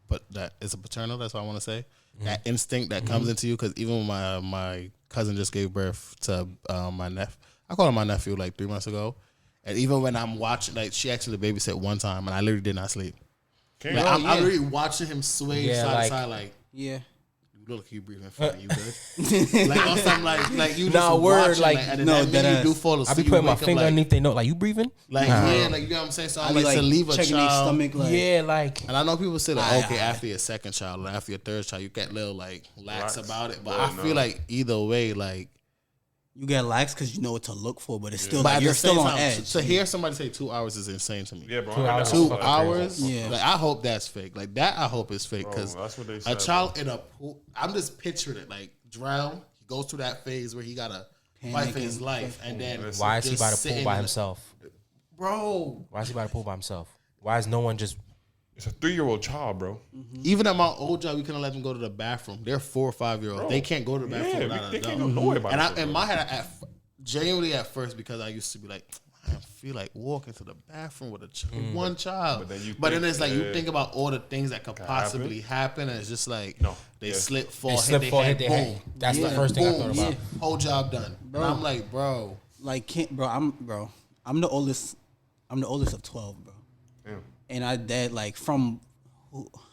but that is a paternal. That's what I want to say. That instinct that comes into you, because even when my cousin just gave birth to my nephew. I called him my nephew like 3 months ago, and even when I'm watching, like, she actually babysit one time, and I literally did not sleep. Like, I'm literally watching him sway side to side, like, look like you breathing funny. You good? Like, on something like you just watching, like, and then you do fall asleep. I be putting my finger underneath their nose, like, you breathing? Like, like, you know what I'm saying? So I'm like, to leave a checking child. Stomach, like, and I know people say like, okay, after your second child, or after your third child, you get a little like lax about it. But I feel like either way, like, you get lax because you know what to look for, but it's still like you're still on edge. To hear somebody say 2 hours is insane to me. Yeah, bro. 2 hours. 2 hours. Yeah. Like, I hope that's fake. Like, that I hope is fake, because a child in a pool, I'm just picturing it, like, drown. He goes through that phase where he gotta fight for his life, and then why is he by the pool by himself, bro? Why is he by the pool by himself? Why is no one just? It's a 3-year-old child, bro. Even at my old job, we couldn't let them go to the bathroom. They're 4 or 5 year olds. They can't go to the bathroom without an adult. Can't go nowhere by and in my head, genuinely at first, because I used to be like, I feel like walking to the bathroom with one child. But then it's like, you think about all the things that could possibly happen, and it's just like, they slip, fall, hit their head, boom. That's the first thing I thought about. Whole job done. Bro. And I'm like, bro. Like, I'm the oldest. I'm the oldest of 12, bro. Damn. And I did, like, from,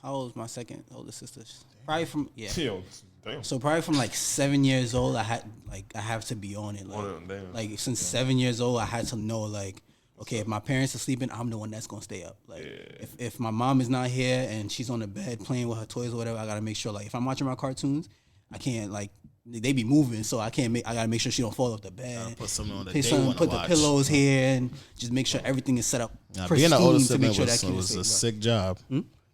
how old was my second oldest sister? Probably from, Damn. So probably from like 7 years old, I have to be on it. Like since 7 years old, I had to know, like, okay, if my parents are sleeping, I'm the one that's gonna stay up. Like, if my mom is not here and she's on the bed playing with her toys or whatever, I gotta make sure, like, if I'm watching my cartoons, I can't, like, they be moving, so I gotta make sure she don't fall off the bed. Put something on put the pillows here and just make sure everything is set up. Being an older sibling was a sick job.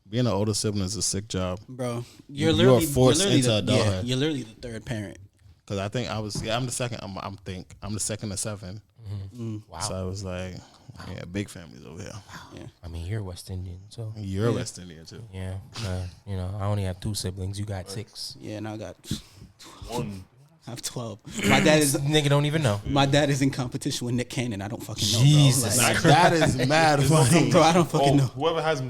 Being an older sibling is a sick job, bro. You are forced into adulthood. Yeah, you're literally the third parent. Because I think I'm the second. I'm the second of 7. Wow. So I was like, big families over here. Yeah. I mean, you're West Indian, so you're West Indian too. Yeah. You know, I only have 2 siblings. You got 6. Yeah, and I got 1. I have 12. My dad is nigga don't even know. My dad is in competition with Nick Cannon. I don't fucking know. Jesus, bro. Like, that is mad funny. Bro, I don't fucking know. Whoever has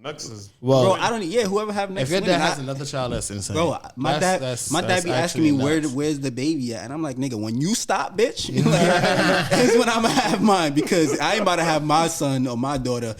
next is bro. I don't. Yeah, whoever have next. If your dad has another child, that's insane. Bro, my dad be asking me where's the baby at, and I'm like, nigga, when you stop, bitch, that's when I'm gonna have mine, because I ain't about to have my son or my daughter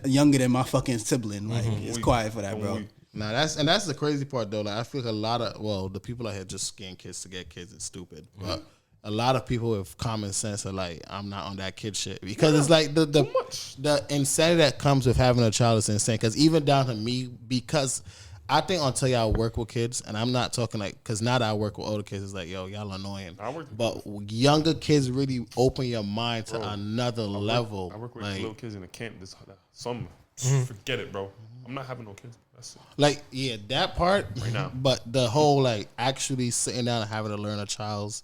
younger than my fucking sibling. Like, it's quiet for that, bro. Nah, that's the crazy part though. Like I feel like a lot of the people out here just scaring kids to get kids is stupid. But a lot of people with common sense are like, I'm not on that kid shit because it's like the insanity that comes with having a child is insane. Because even down to me, because I think until y'all work with kids, and I'm not talking like, because now that I work with older kids, it's like, yo, y'all annoying. But younger kids really open your mind to another level. I work with like, little kids in the camp this summer. Forget it, bro. I'm not having no kids. That's it. Like, yeah, that part right now. But the whole like actually sitting down and having to learn a child's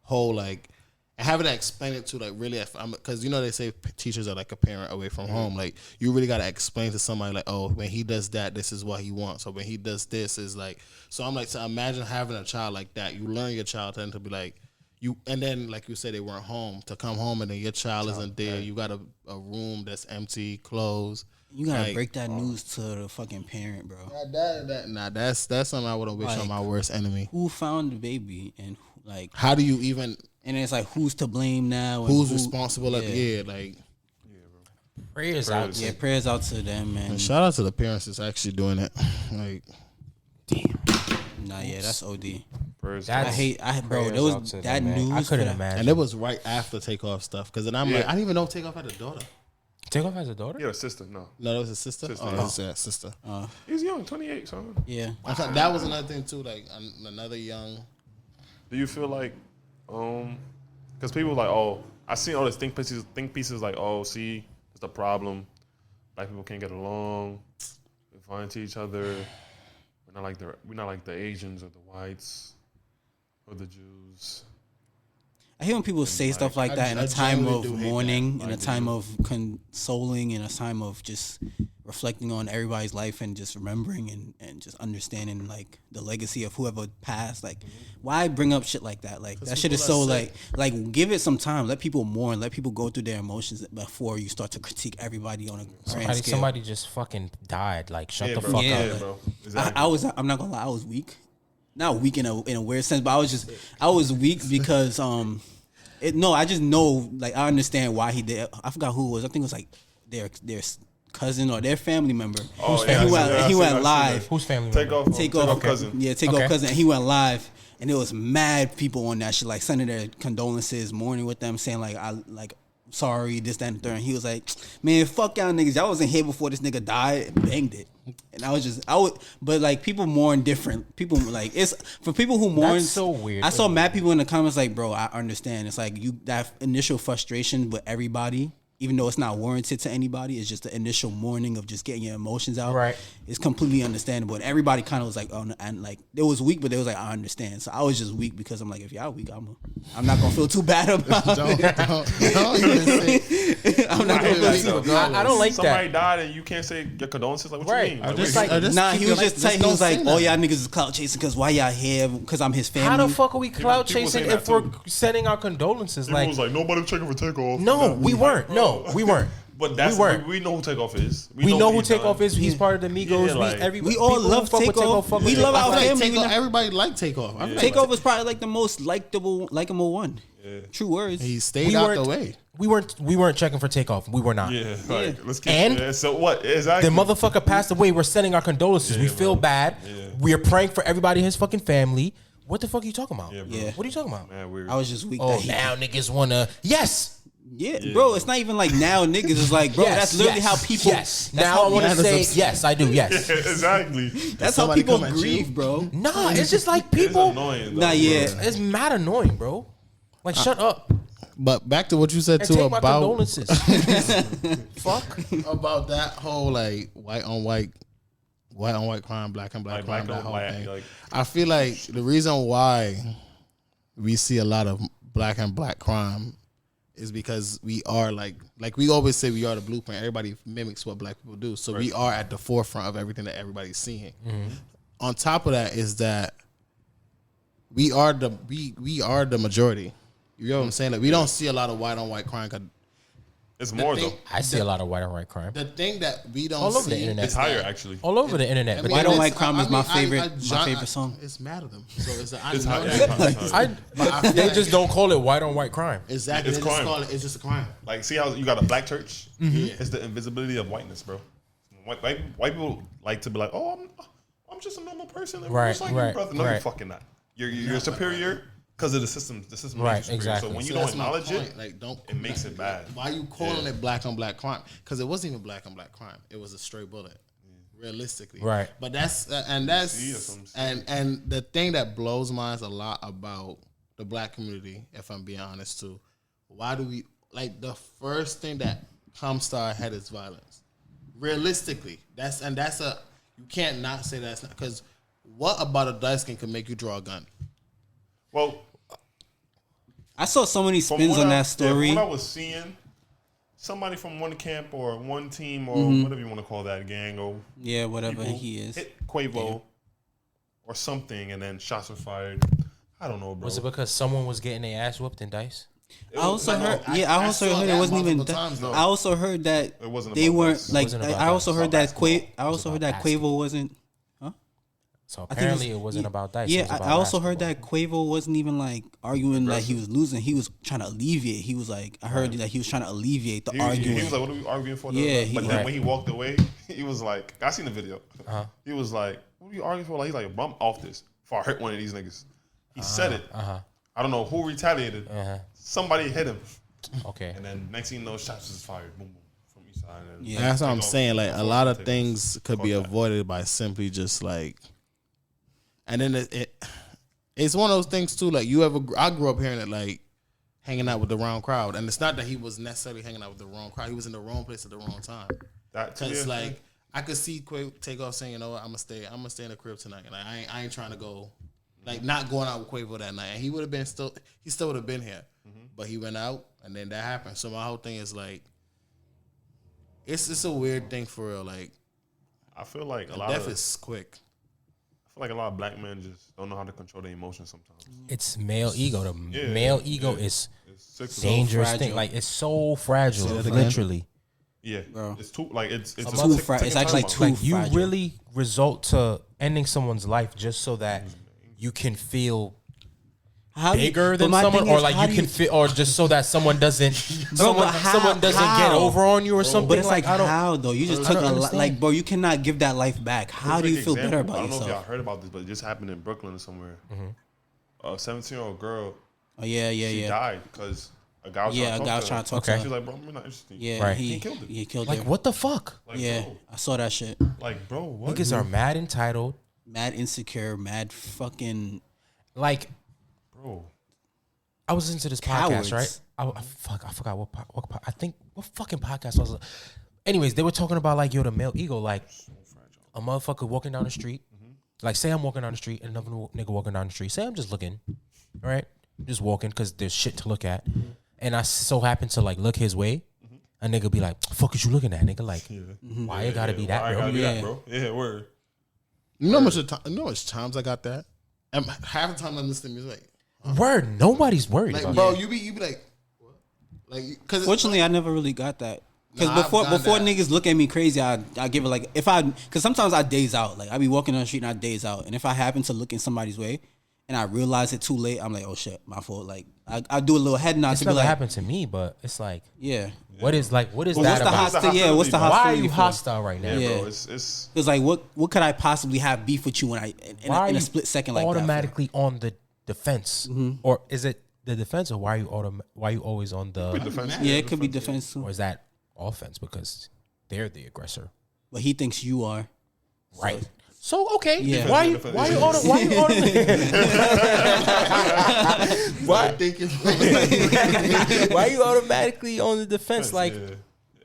whole like, and having to explain it to like really, because you know they say teachers are like a parent away from home. Like you really got to explain to somebody like, oh, when he does that, this is what he wants. So when he does this, is like. So I'm like, so imagine having a child like that. You learn your child then to be like you, and then like you said, they weren't home to come home, and then your child isn't there. Right. You got a room that's empty, closed. You gotta break that news to the fucking parent, bro. That's something I wouldn't wish on my worst enemy. Who found the baby and like? How do you even? And it's like, who's to blame now? Who's responsible? Bro. Prayers out. Yeah, prayers out to them, man. And shout out to the parents that's actually doing it. Like, damn. Nah, yeah, that's OD. Bro, there was that news. I couldn't imagine. And it was right after TakeOff stuff. Because then I'm like, I didn't even know TakeOff had a daughter. TakeOff has a daughter? Yeah, a sister. No, that was a sister. Sister. He's young, 28. So yeah, I thought that was another thing too. Like another young. Do you feel like, because people like, oh, I seen all these think pieces like, oh, see, it's the problem. Black people can't get along. We're violent to each other. We're not like the Asians or the whites or the Jews. I hear when people say stuff like that in a time of mourning, in a time of consoling, in a time of just reflecting on everybody's life and just remembering and just understanding like the legacy of whoever passed. Like, why bring up shit like that? Like that shit is so like give it some time. Let people mourn. Let people go through their emotions before you start to critique everybody on a grand scale. Somebody just fucking died. Like shut the fuck up. Yeah, bro. Exactly. I'm not gonna lie. I was weak. Not weak in a weird sense, but I was weak because I just know, like, I understand why he did. I forgot who it was. I think it was like their cousin or their family member. He went live. Whose family member? TakeOff cousin. Yeah, TakeOff cousin. And he went live, and there was mad people on that shit, like sending their condolences, mourning with them, saying like sorry, this, that, and the third. And he was like, man, fuck y'all niggas. Y'all wasn't here before this nigga died and banged it. And but like people mourn different. People like, it's for people who mourn. That's so weird. I saw mad people in the comments like, bro, I understand. It's like that initial frustration with everybody, even though it's not warranted to anybody, it's just the initial mourning of just getting your emotions out. Right. It's completely understandable. And everybody kind of was like, oh, and like, it was weak, but they was like, I understand. So I was just weak because I'm like, if y'all weak, I'm not going to feel too bad about it. Don't even say. I'm not going to feel too I don't like Somebody that. died and you can't say your condolences? Like, what Right. you mean? I'm Like, just like, he was just like, oh, y'all niggas is clout chasing because why y'all here? Because I'm his family. how the fuck are we clout People chasing say that if we're too. sending our condolences? People was Like, like, nobody checking for TakeOff. no, we weren't. No, we weren't. But that's we know who TakeOff is. We know who what he's TakeOff done. is. He's part of the Migos. Yeah, we all love TakeOff. We love our family. Everybody like TakeOff. TakeOff was probably like the most likable one. Yeah. True words. He stayed out the way. We weren't checking for TakeOff. We were not. Yeah, like, let's get And so what exactly? the motherfucker passed away. We're sending our condolences. We feel bad. Yeah. We're praying for everybody in his fucking family. What the fuck are you talking about? Yeah. What are you talking about? Man, weird. I was just weak. Oh, now niggas wanna Yeah, bro, it's not even like now niggas is like, bro, that's literally how people. Yes. Now I want to say yes, I do. Yes. Exactly. That's how people grieve, bro. Nah, it's just like people. It's annoying, though, nah, yeah, it's mad annoying, bro. Like, shut up. But back to what you said And too take my about condolences. Fuck about that whole like white on white crime, black on black crime, that whole thing. Like, I feel like the reason why we see a lot of black on black crime is because we are like we always say we are the blueprint. Everybody mimics what black people do, so we are at the forefront of everything that everybody's seeing. Mm-hmm. On top of that is that we are the majority. You know what I'm saying? Like, we don't see a lot of white on white crime. It's more though. I see a lot of white on white crime. The thing that we don't all over see the internet. It's higher actually. All over the internet. White on white crime is my favorite song. It's mad at them. So it's They just don't call it white on white crime. Exactly. It's crime. It's just a crime. Like, see how you got a black church? Mm-hmm. It's the invisibility of whiteness, bro. White people like to be like, oh, I'm just a normal person. Right, just like right, you, brother. No, right. you're fucking not. You're superior because of the system. The system Right, makes you superior. exactly. So when you So don't that's my acknowledge point. it, Like, don't. it makes it bad. Why are you calling it black on black crime? Because it wasn't even black on black crime. It was a stray bullet, realistically. Right. But that's the thing that blows minds a lot about the black community. If I'm being honest too, why do we like the first thing that comes to our head is violence? Realistically, that's a you can't not say that's not because what about a dice skin can make you draw a gun? Well, I saw so many spins on that story. From what I was seeing, somebody from one camp or one team or whatever you want to call that gang or whatever he is hit Quavo or something, and then shots were fired. I don't know, bro. Was it because someone was getting their ass whooped in dice? I also heard it wasn't even. I also heard that it wasn't they weren't dice. like. I also heard that Quavo wasn't. So apparently it wasn't about dice. Yeah, I also heard that Quavo wasn't even like arguing that he was losing. He was trying to alleviate. He was like, I heard that he was trying to alleviate the arguing. He was like, "What are we arguing for?" Yeah, but then when he walked away, he was like, "I seen the video." He was like, "What are you arguing for?" Like he's like, "I'm off this before I hurt one of these niggas." He said it. I don't know who retaliated. Somebody hit him. Okay. And then next thing you know, shots was fired. Boom, boom, from each side. And that's what I'm saying. Like a lot of things could be avoided by simply just like. And then it's one of those things too. Like I grew up hearing it like hanging out with the wrong crowd, and it's not that he was necessarily hanging out with the wrong crowd. He was in the wrong place at the wrong time. Because like I could see TakeOff saying, you know what, I'm gonna stay in the crib tonight. Like I ain't trying to go, like not going out with Quavo that night. And he would have been he still would have been here, but he went out, and then that happened. So my whole thing is like, it's a weird thing for real. Like I feel like death is quick. I feel like a lot of black men just don't know how to control their emotions sometimes. It's male ego. The male ego is dangerous so thing. Like it's so fragile, literally. Yeah, bro. It's too like it's too fragile. It's actually too like you fragile. really result to ending someone's life just so that you can feel bigger than someone, or like you can feel, or just so that someone doesn't someone doesn't get over on you or something. But it's like how though? You just took like, bro. You cannot give that life back. How do you feel better about yourself? I don't know if y'all heard about this, but it just happened in Brooklyn or somewhere. A 17-year-old girl. Oh yeah. She died because a guy was trying to talk to her. She's like, bro, I'm not interested. Yeah, right. He killed her. He killed her. Like what the fuck? Like, yeah, bro, I saw that shit. Like, bro, what? Niggas are mad entitled, mad insecure, mad fucking like, bro. I was into this cowards. podcast, right? I forgot what I think what fucking podcast was it? Anyways, they were talking about like, yo, the male ego, like a motherfucker walking down the street. Like say I'm walking down the street and another nigga walking down the street. Say I'm just looking, right? Just walking because there's shit to look at. And I so happen to like look his way. A nigga be like, fuck is you looking at, nigga? Like, why you gotta be that, bro? Yeah, word. You know how much times I got that? And half the time I listen to music like, word, nobody's worried like, about bro, that. you be like, what? Like, cause fortunately, I never really got that. Because before niggas look at me crazy, I give it like because sometimes I daze out. Like I be walking on the street and I daze out, and if I happen to look in somebody's way and I realize it too late, I'm like, oh shit, my fault. Like I do a little head nod It's to never be like, happened to me, but it's like, what is that what's about? the hostility? What's the hostility? Why are you hostile right now? Yeah, bro. It's like what could I possibly have beef with you when in a split second like automatically on the defense, or is it the defense, or why are you always on the defense? Yeah, it could be defense too. Or is that offense because they're the aggressor? But he thinks you are right. So okay, yeah. Why you automatically on the defense? Like,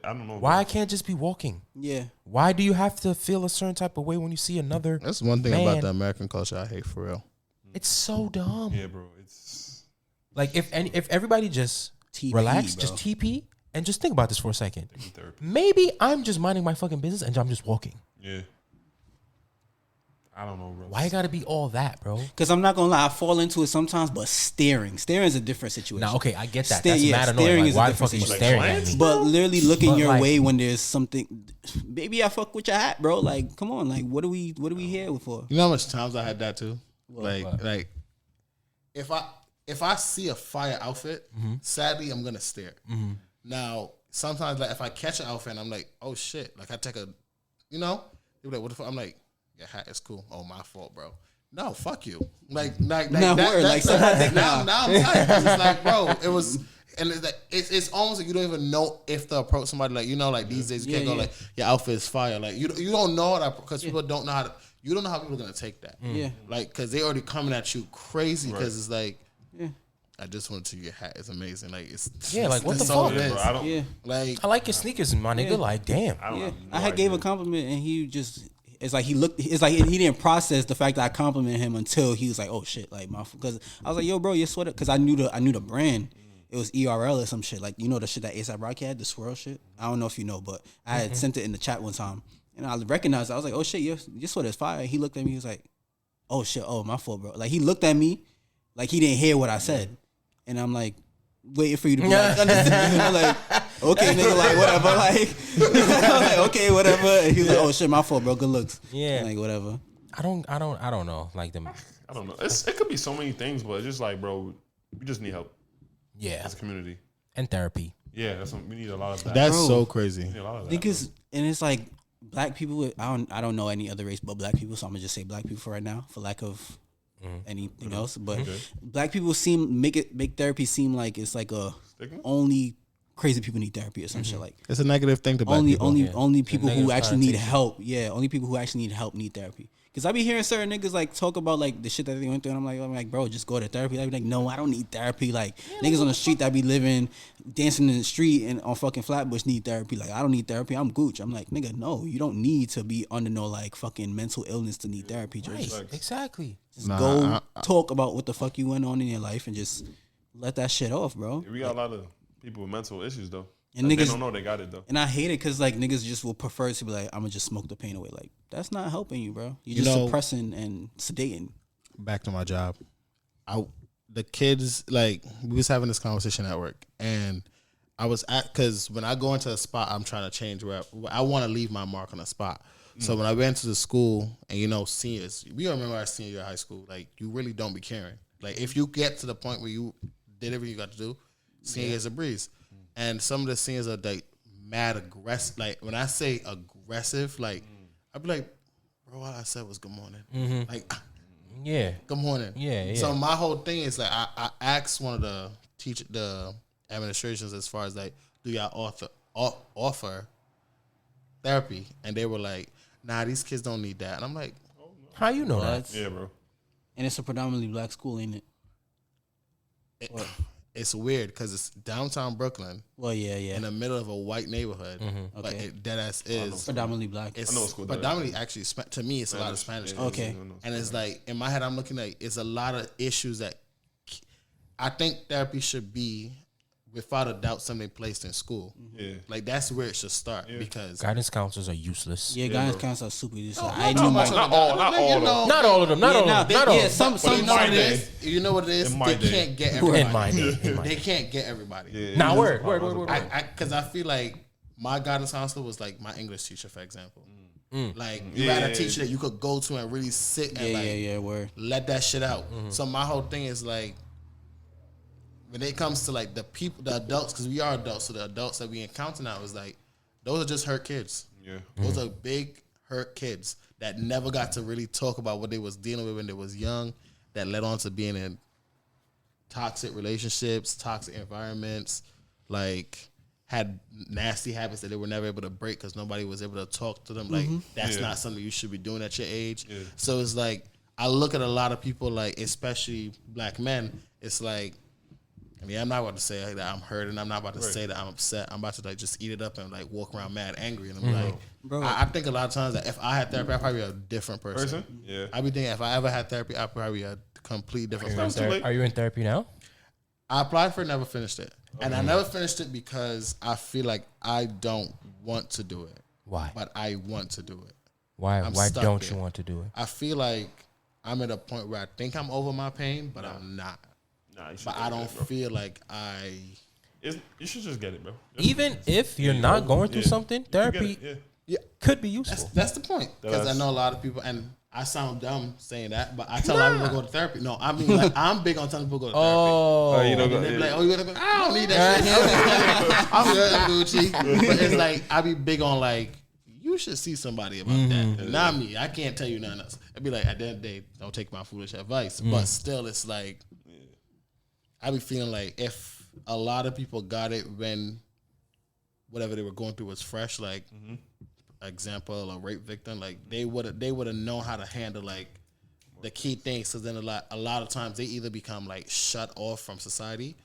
I don't know. Why I can't just be walking? Yeah. Why do you have to feel a certain type of way when you see another? That's one thing man. about the American culture I hate for real. It's so dumb. Yeah, bro. It's like if everybody just TP, relax, bro. just TP, and just think about this for a second. Maybe I'm just minding my fucking business and I'm just walking. Yeah. I don't know, bro. Why you gotta be all that, bro? Because I'm not gonna lie, I fall into it sometimes, but staring is a different situation. Now, okay, I get that. That's mad annoying. Like, why the fuck are you staring at me? But literally looking your way when there's something. Maybe I fuck with your hat, bro. Like, come on, like, what are we here for? You know how much times I had that too? Like if I see a fire outfit, sadly I'm gonna stare. Now sometimes like if I catch an outfit and I'm like, oh shit, like I take a, you know, they're like, what the fuck? I'm like, your hat is cool. Oh, my fault, bro. No, fuck you. Like now I'm tight. It's like, bro, it was, and it's almost like you don't even know if to approach somebody like, like these days you can't go like your outfit is fire. Like you don't know that because people don't know how to. You don't know how people are gonna take that. Yeah, like because they already coming at you crazy because it's like, I just want to. Your hat is amazing. Like it's like what the fuck? Like I like your sneakers, my nigga. Like damn. I had gave a compliment and he just. It's like he didn't process the fact that I complimented him until he was like, oh shit, like my, because I was like, yo, bro, your sweater, because I knew the brand. It was ERL or some shit, like the shit that ASAP Rocky had, the swirl shit. I don't know if you know, but I had sent it in the chat one time, and I recognized it. I was like, oh shit, your sweater is fire. He looked at me, he was like, oh shit, oh my fault, bro. Like he looked at me, like he didn't hear what I said, and I'm like, waiting for you to be like, I'm like, okay, nigga, like whatever, like, I'm like, okay, whatever. And he was like, oh shit, my fault, bro. Good looks. Yeah, like whatever. I don't know. Like them. I don't know. It could be so many things, but it's just like, bro, we just need help. Yeah, as a community and therapy. Yeah, we need a lot of that. That's so crazy. Niggas, and it's like black people. I don't know any other race but black people, so I'm gonna just say black people for right now, for lack of anything else. But black people make therapy seem like it's like a only crazy people need therapy or some shit. Like it's a negative thing to black people. Only people who actually need help. Yeah, only people who actually need help need therapy. Cause I be hearing certain niggas like talk about like the shit that they went through, and I'm like, bro, just go to therapy. I be like, no, I don't need therapy. Like niggas on the street that be living, dancing in the street and on fucking Flatbush need therapy. Like I don't need therapy. I'm Gooch. I'm like, nigga, no, you don't need to be under no like fucking mental illness to need therapy. Just, exactly. Just go talk about what the fuck you went on in your life and just let that shit off, bro. Yeah, we got a lot of people with mental issues though. And niggas they don't know they got it though. And I hate it because like niggas just will prefer to be like, I'm gonna just smoke the pain away. Like that's not helping you, bro. You're just suppressing and sedating. Back to my job. The kids, like we was having this conversation at work, and I was because when I go into a spot, I'm trying to change where I want to leave my mark on a spot. So when I went to the school, and seniors, we remember our senior year of high school, like you really don't be caring. Like if you get to the point where you did everything you got to do, senior year is a breeze. And some of the seniors are like mad aggressive. Like when I say aggressive, like I'd be like, bro, all I said was good morning. Like, good morning. Yeah. So my whole thing is like I asked one of the administrations as far as like, do y'all offer therapy? And they were like, nah, these kids don't need that. And I'm like, how you know that? Yeah, bro. And it's a predominantly black school, ain't it? It's weird because it's downtown Brooklyn. Well, yeah. In the middle of a white neighborhood. But it deadass is predominantly black. It's predominantly actually, to me, it's Spanish. A lot of Spanish. Okay. And it's like, in my head, I'm looking like, it's a lot of issues that I think therapy should be, without a doubt, something placed in school. Yeah. Like, that's where it should start because guidance counselors are useless. Yeah, guidance counselors are super useless. Not all of them. Yeah, some you know what it is? They can't get everybody. In my day. They can't get everybody. Yeah. Nah, word. Because I feel like my guidance counselor was like my English teacher, for example. Like you had a teacher that you could go to and really sit and let that shit out. So my whole thing is like, when it comes to like the people, the adults, because we are adults, so the adults that we encounter now is like, those are just hurt kids. Yeah, those are big hurt kids that never got to really talk about what they was dealing with when they was young, that led on to being in toxic relationships, toxic environments, like had nasty habits that they were never able to break because nobody was able to talk to them. Like that's not something you should be doing at your age. Yeah. So it's like I look at a lot of people, like especially black men. It's like, I mean, I'm not about to say that I'm hurting. I'm not about to say that I'm upset. I'm about to like just eat it up and like walk around mad angry. And I'm like, bro, I think a lot of times that if I had therapy, I'd probably be a different person. Yeah. I'd be thinking if I ever had therapy, I'd probably be a complete different person. Are you in therapy now? I applied for it, never finished it. And I never finished it because I feel like I don't want to do it. Why? But I want to do it. Why don't you want to do it? I feel like I'm at a point where I think I'm over my pain, but I'm not. But I don't feel like you should just get it, bro. Even if you're not going through something, therapy could be useful. That's the point. Because I know a lot of people, and I sound dumb saying that, but I tell a lot of people to go to therapy. No, I mean, like, I'm big on telling people to go to therapy. You don't go. They're like, you gotta go. I don't need that shit. I'm good, I'm Gucci. But it's like, I be big on like, you you should see somebody about that. Not me. I can't tell you nothing else. I'd be like, at the end of the day, don't take my foolish advice. But still, it's like, I be feeling like if a lot of people got it when whatever they were going through was fresh, like example, a rape victim, like they would have known how to handle like the key things. So then a lot of times they either become like shut off from society,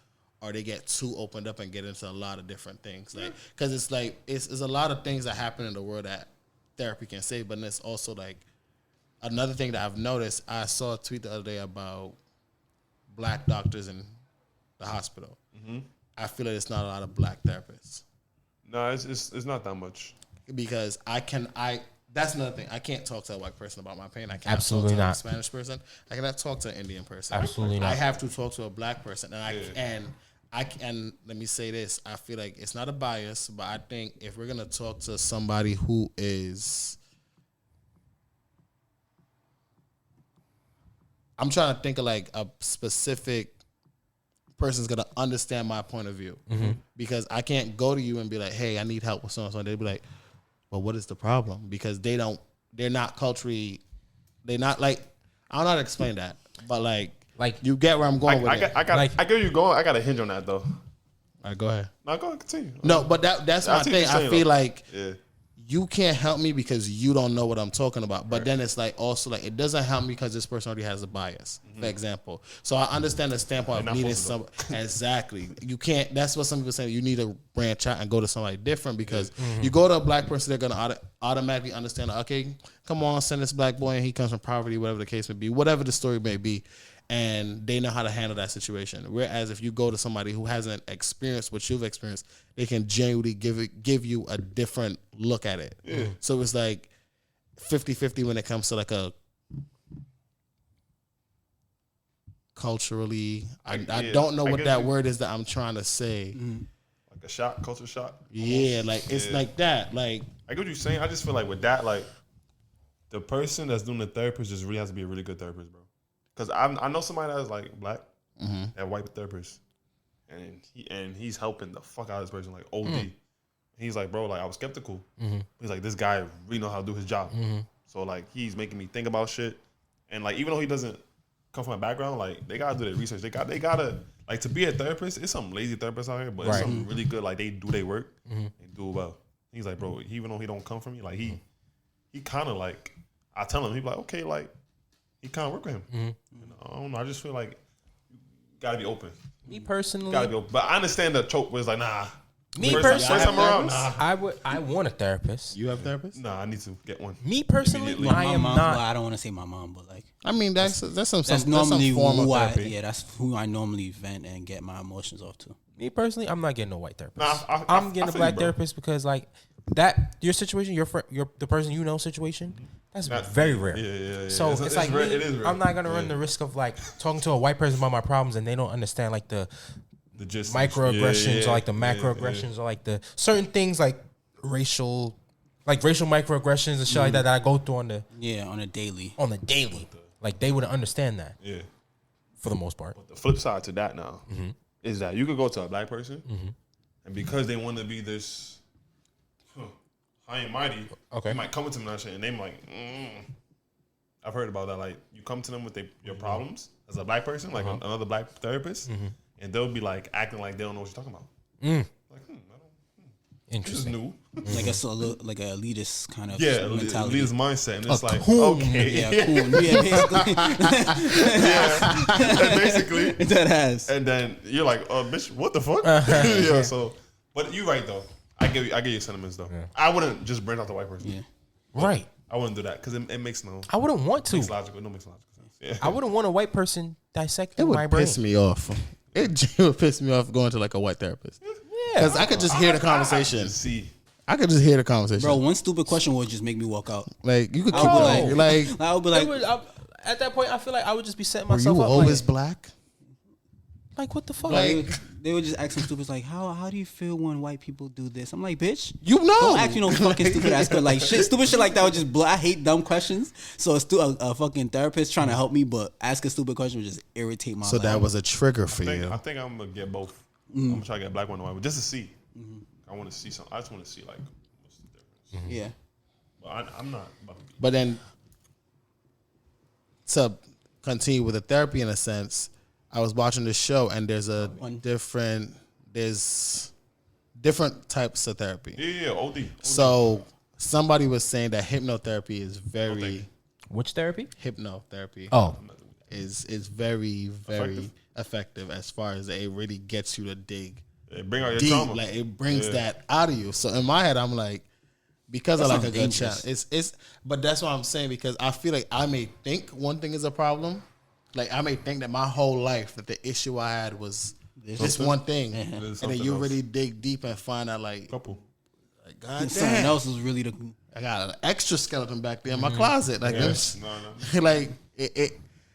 or they get too opened up and get into a lot of different things. Like, because it's like it's a lot of things that happen in the world that therapy can save, but it's also like another thing that I've noticed. I saw a tweet the other day about black doctors in the hospital. I feel like it's not a lot of black therapists. No, it's not that much. Because that's another thing. I can't talk to a white person about my pain. I can't Absolutely talk to not. a Spanish person. I cannot talk to an Indian person. Absolutely not. I have to talk to a black person, and let me say this. I feel like it's not a bias, but I think if we're gonna talk to somebody who is, I'm trying to think of like a specific person's gonna understand my point of view, because I can't go to you and be like, hey, I need help with so and so. They'd be like, well, what is the problem? Because they're not culturally, they're not like, I don't know how to explain that, but like you get where I'm going with it. I get where you're going. I got a hinge on that though. All right, go ahead. No, go ahead, continue. No, but that's my thing. I feel like yeah. you can't help me because you don't know what I'm talking about. But then it's like also like it doesn't help me because this person already has a bias, for example. So I understand the standpoint of needing some. Exactly. You can't. That's what some people say. You need to branch out and go to somebody different, because you go to a black person, they're gonna automatically understand. Okay, come on, send this black boy, and he comes from poverty, whatever the case may be, whatever the story may be. And they know how to handle that situation. Whereas if you go to somebody who hasn't experienced what you've experienced, they can genuinely give you a different look at it. Yeah. So it's like 50-50 when it comes to like a culturally, I don't know what that word is that I'm trying to say. Like a shock, culture shock? Yeah, like it's like that. Like I get what you're saying. I just feel like with that, like the person that's doing the therapist just really has to be a really good therapist, bro. Because I know somebody that's like black, that white therapist, and he's helping the fuck out of this person, like OD. He's like, bro, like I was skeptical. He's like, this guy really know how to do his job. So like he's making me think about shit, and like even though he doesn't come from a background, like they gotta do their research. They gotta like to be a therapist. It's some lazy therapists out here, but it's some really good. Like they do their work and do it well. He's like, bro, even though he don't come from me, like he kind of like I tell him, he's like, okay, like. He can't work with him. You know, I don't know. I just feel like you gotta be open. Me personally, gotta be open. But I understand the trope where it's like, nah. Me personally, nah. I want a therapist. You have a therapist? Nah, I need to get one. Me personally, I am not. Well, I don't want to say my mom, but like, I mean, that's normally form of therapy. that's who I normally vent and get my emotions off to. Me personally, I'm not getting a white therapist. Nah, I'm getting a black therapist because like that your situation, your the person you know situation. That's very rare. Yeah. So it's like rare. It is rare. I'm not gonna run the risk of like talking to a white person about my problems and they don't understand like the microaggressions or like the macroaggressions or like the certain things like racial microaggressions and shit like that I go through on the daily. Like they wouldn't understand that. Yeah. For the most part. But the flip side to that now is that you could go to a black person and because they want to be this high and mighty, you might come to them and shit, and they like, I've heard about that. Like, you come to them with your problems as a black person, like another black therapist, and they'll be like acting like they don't know what you're talking about. Like, I don't. Interesting. This is new. Like a like a elitist kind of mentality. Elitist mindset, and it's like, coon. okay, cool. basically, that has. And then you're like, oh, bitch, what the fuck? So, but you're right though. I get your sentiments though. Yeah. I wouldn't just branch out the white person. Yeah. Right. I wouldn't do that because it makes no. I wouldn't want to. Makes logical sense. Yeah. I wouldn't want a white person dissecting my brain. It would piss me off. It would piss me off going to like a white therapist. Yeah. Because I could just hear the conversation. I could just hear the conversation. Bro, one stupid question would just make me walk out. Like you could keep like I would be like, at that point, I feel like I would just be setting myself up. Were you always black? Like what the fuck? Like they would just ask some stupid like, how do you feel when white people do this? I'm like, bitch, you know. Don't ask me no fucking stupid ass question. Like stupid shit like that would just I hate dumb questions. So a fucking therapist trying to help me, but ask a stupid question would just irritate my life. So that was a trigger for you. I think I'm gonna get both. I'm gonna try to get a black one and white, but just to see. I want to see something. I just want to see like what's the difference. Yeah. I'm not about to be. But then to continue with the therapy in a sense, I was watching this show and there's different types of therapy. Yeah, OD. So somebody was saying that hypnotherapy is very which therapy? Hypnotherapy. Oh, is very effective as far as it really gets you to dig. It bring out your deep. trauma. Like it brings that out of you. So in my head, I'm like, because I like a good chat. It's but that's what I'm saying, because I feel like I may think one thing is a problem. Like I may think that my whole life that the issue I had was this one thing, and then you really dig deep and find out like couple. Like God something else was really the. I got an extra skeleton back there in my closet. Like No. like it.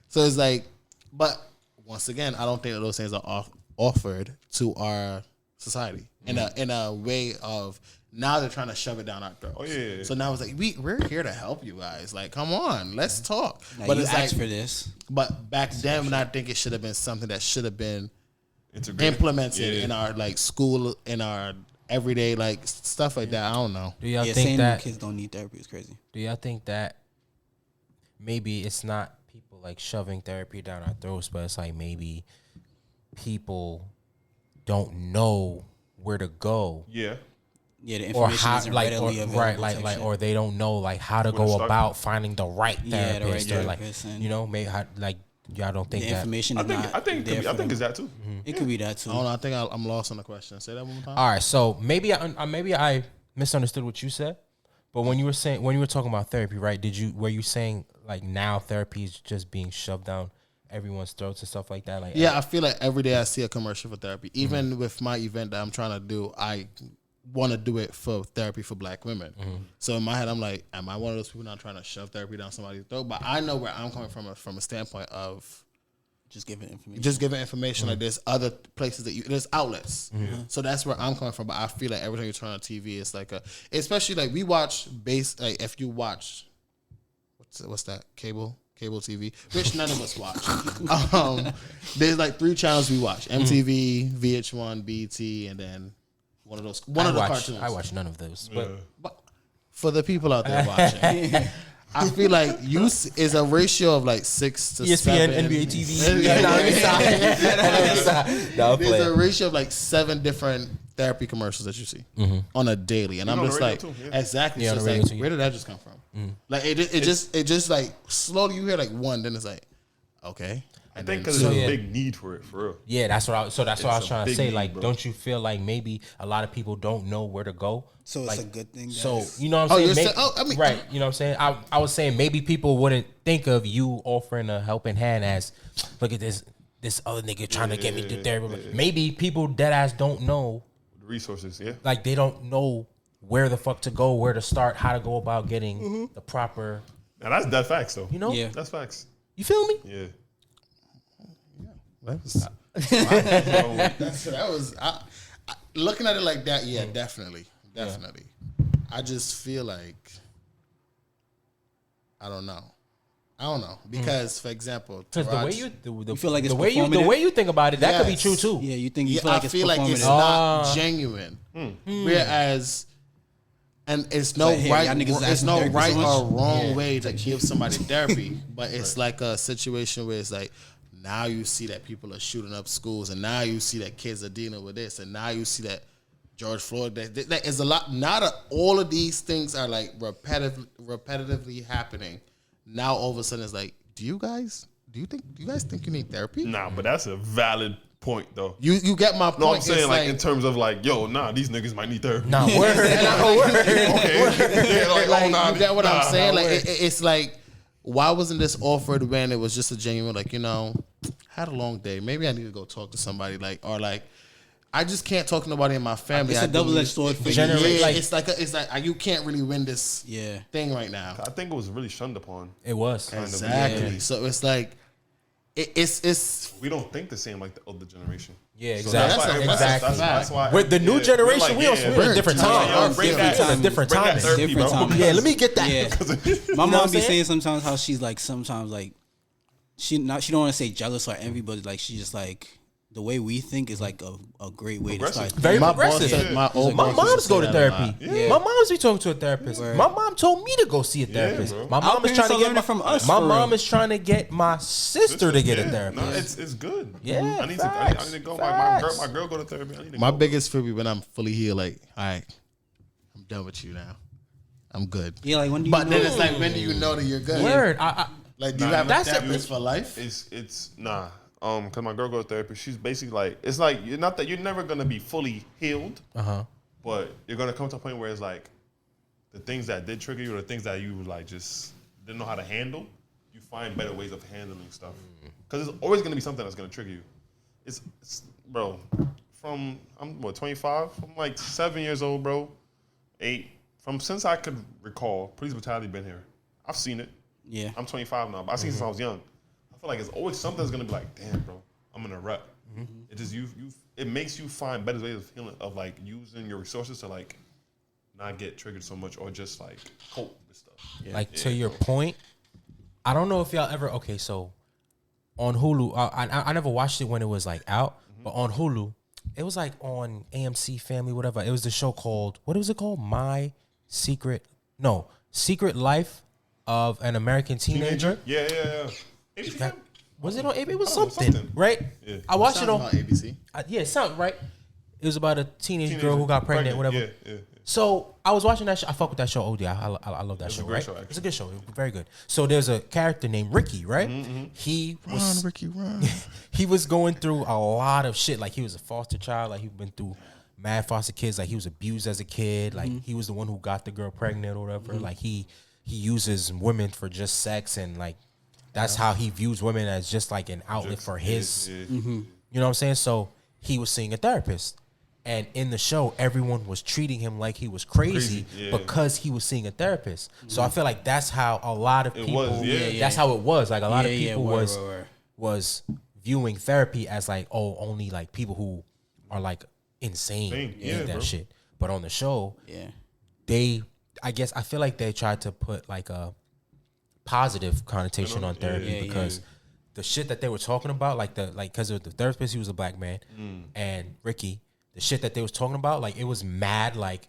So it's like, but once again, I don't think that those things are offered to our society in a way of. Now they're trying to shove it down our throats. Oh yeah. So now it's like we're here to help you guys. Like, come on, let's talk. Now but you it's asked like for this. But back then, I think it should have been something that should have been implemented in our like school, in our everyday like stuff like that. I don't know. Do y'all think saying that kids don't need therapy is crazy? Do y'all think that maybe it's not people like shoving therapy down our throats, but it's like maybe people don't know where to go? Yeah. Yeah, the information isn't readily available. Or they don't know like how to go about finding the right therapist, or like you know, maybe like y'all don't think the information. I think it's that too. Mm-hmm. It could be that too. I don't know. I think I'm lost on the question. Say that one more time. All right, so maybe I misunderstood what you said, but when you were talking about therapy, right? Were you saying like now therapy is just being shoved down everyone's throats and stuff like that? Like I feel like every day I see a commercial for therapy. Even with my event that I'm trying to do, I want to do it for therapy for Black women. So in my head, I'm like, am I one of those people not trying to shove therapy down somebody's throat? But I know where I'm coming from a standpoint of just giving information. Like there's other places there's outlets. So that's where I'm coming from. But I feel like every time you turn on TV, it's like especially like we watch like if you watch, what's that? Cable TV, which none of us watch. There's like 3 channels we watch: MTV, VH1, BET, and then one of the cartoons. I watch none of those. But for the people out there watching, I feel like use is a ratio of like 6 to ESPN, 7. NBA TV. There's a ratio of like 7 different therapy commercials that you see on a daily, and I'm just like, exactly. So it's like, where did that just come from? Like it just like slowly you hear like one, then it's like, okay. I think because there's a big need for it, for real. Yeah, that's what I was trying to say. Like, don't you feel like maybe a lot of people don't know where to go? So it's like, a good thing. So you know what I'm saying? I mean, right. You know what I'm saying? I was saying maybe people wouldn't think of you offering a helping hand as, look at this other nigga trying to get me to therapy. Yeah. Maybe people dead ass don't know the resources. Yeah, like they don't know where the fuck to go, where to start, how to go about getting the proper. Now that's facts though. You know? Yeah, that's facts. You feel me? Yeah. That was looking at it like that. Yeah, definitely. I just feel like I don't know because, for example, because the way you feel like it's the way you think about it, that could be true too. Yeah, you think I feel like it's not genuine. Whereas, and it's no right or wrong way to give somebody therapy, but it's like a situation where it's like, now you see that people are shooting up schools, and now you see that kids are dealing with this, and now you see that George Floyd. That is a lot. Not all of these things are like repetitively happening. Now all of a sudden it's like, do you guys think you need therapy? Nah, but that's a valid point though. You get my point. No, I'm saying like in terms of like, yo, these niggas might need therapy. Nah, word. Okay. Yeah, like, you get what I'm saying? Like it's like, why wasn't this offered when it was just a genuine, like, had a long day. Maybe I need to go talk to somebody, like, or like, I just can't talk to nobody in my family. It's a double-edged sword for you. It's like you can't really win this thing right now. I think it was really shunned upon. It was exactly. So it's like, it's we don't think the same like the older generation. Yeah, exactly. That's why with the new generation, we're in a different time. Different time. Yeah, let me get that. Yeah. My mom be saying sometimes how she's like, sometimes like she don't want to say jealous or envy, but like she just like the way we think is like a great way to start. Very progressive. My moms go to therapy. Yeah. My mom's be talking to a therapist. Right. My mom told me to go see a therapist. Bro. My mom is trying to get from us. My mom is trying to get my sister to get a therapist. No, it's good. Yeah, I need to go. My girl go to therapy. I need to my go. biggest fear be when I'm fully healed. Like, all right, I'm done with you now. I'm good. Yeah, like when do you But know? then it's like, when do you know that you're good? Word. Like, do you have a that's therapist for life? It's nah. Cause my girl goes to therapy. She's basically like, it's like you're never gonna be fully healed. But you're gonna come to a point where it's like the things that did trigger you, or the things that you like just didn't know how to handle. You find better ways of handling stuff. Cause there's always gonna be something that's gonna trigger you. It's bro. I'm 25. I'm like 7 years old, bro. 8. Since I could recall, police brutality been here. I've seen it. Yeah. I'm 25 now, but I've seen it since I was young. I feel like it's always something that's gonna be like, damn, bro, I'm in a rut. It just it makes you find better ways of healing, of like using your resources to like not get triggered so much, or just like cope with stuff. Like to your point, I don't know if y'all ever. Okay, so on Hulu, I never watched it when it was like out, but on Hulu, it was like on AMC Family, whatever. It was the show called, what was it called? Secret Life of an American Teenager. Yeah. Was it on ABC? It was something, right? Yeah. I watched it on ABC. Yeah, it sounded right. It was about a teenage girl who got pregnant, whatever. Yeah. So I was watching that show. I fuck with that show. Oh yeah, I love that show. Right? It's a good show. Very good. So there's a character named Ricky, right? He was Ricky, run. He was going through a lot of shit. Like he was a foster child. Like he went through mad foster kids. Like he was abused as a kid. Like he was the one who got the girl pregnant or whatever. Like he uses women for just sex, and like that's how he views women, as just like an outlet for his. You know what I'm saying? So he was seeing a therapist. And in the show, everyone was treating him like he was crazy. Because he was seeing a therapist. So I feel like that's how a lot of people. That's how it was. Like a lot of people was viewing therapy as like, oh, only like people who are like insane need that shit. But on the show, I feel like they tried to put like a positive connotation on therapy because the shit that they were talking about, because of the therapist, he was a black man, and Ricky. The shit that they was talking about, like it was mad, like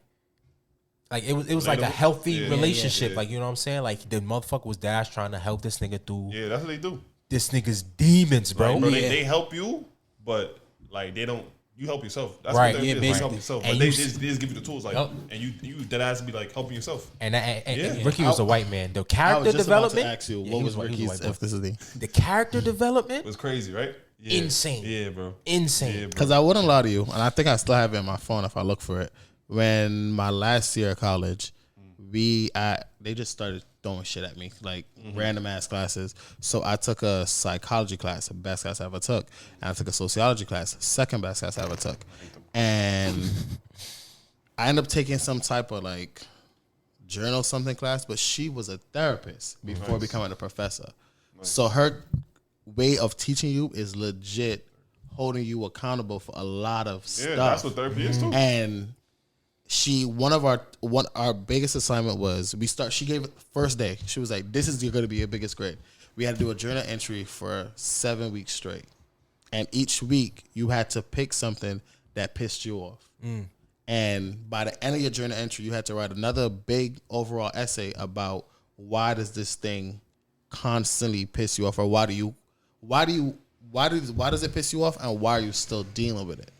it was like a healthy relationship, like you know what I'm saying? Like the motherfucker was Dash trying to help this nigga through. Yeah, that's what they do. This nigga's demons, bro. Like, they help you, but like they don't. You help yourself. That's what they're like, help yourself. But they just give you the tools, like, and you dead ass be like helping yourself. And Ricky was a white man. The character development. Ask you, what was Ricky's ethnicity? The character development was crazy, right? Insane. Yeah, bro. Insane. Because I wouldn't lie to you, and I think I still have it in my phone if I look for it. When my last year of college, they just started throwing shit at me, like random ass classes. So I took a psychology class, the best class I ever took, and I took a sociology class, second best class I ever took. And I ended up taking some type of like journal something class, but she was a therapist before becoming a professor. So her way of teaching you is legit holding you accountable for a lot of stuff. Yeah, that's what therapy is too. And our biggest assignment was she gave it first day. She was like, this is going to be your biggest grade. We had to do a journal entry for 7 weeks straight. And each week you had to pick something that pissed you off. And by the end of your journal entry, you had to write another big overall essay about why does this thing constantly piss you off, or why does it piss you off, and why are you still dealing with it?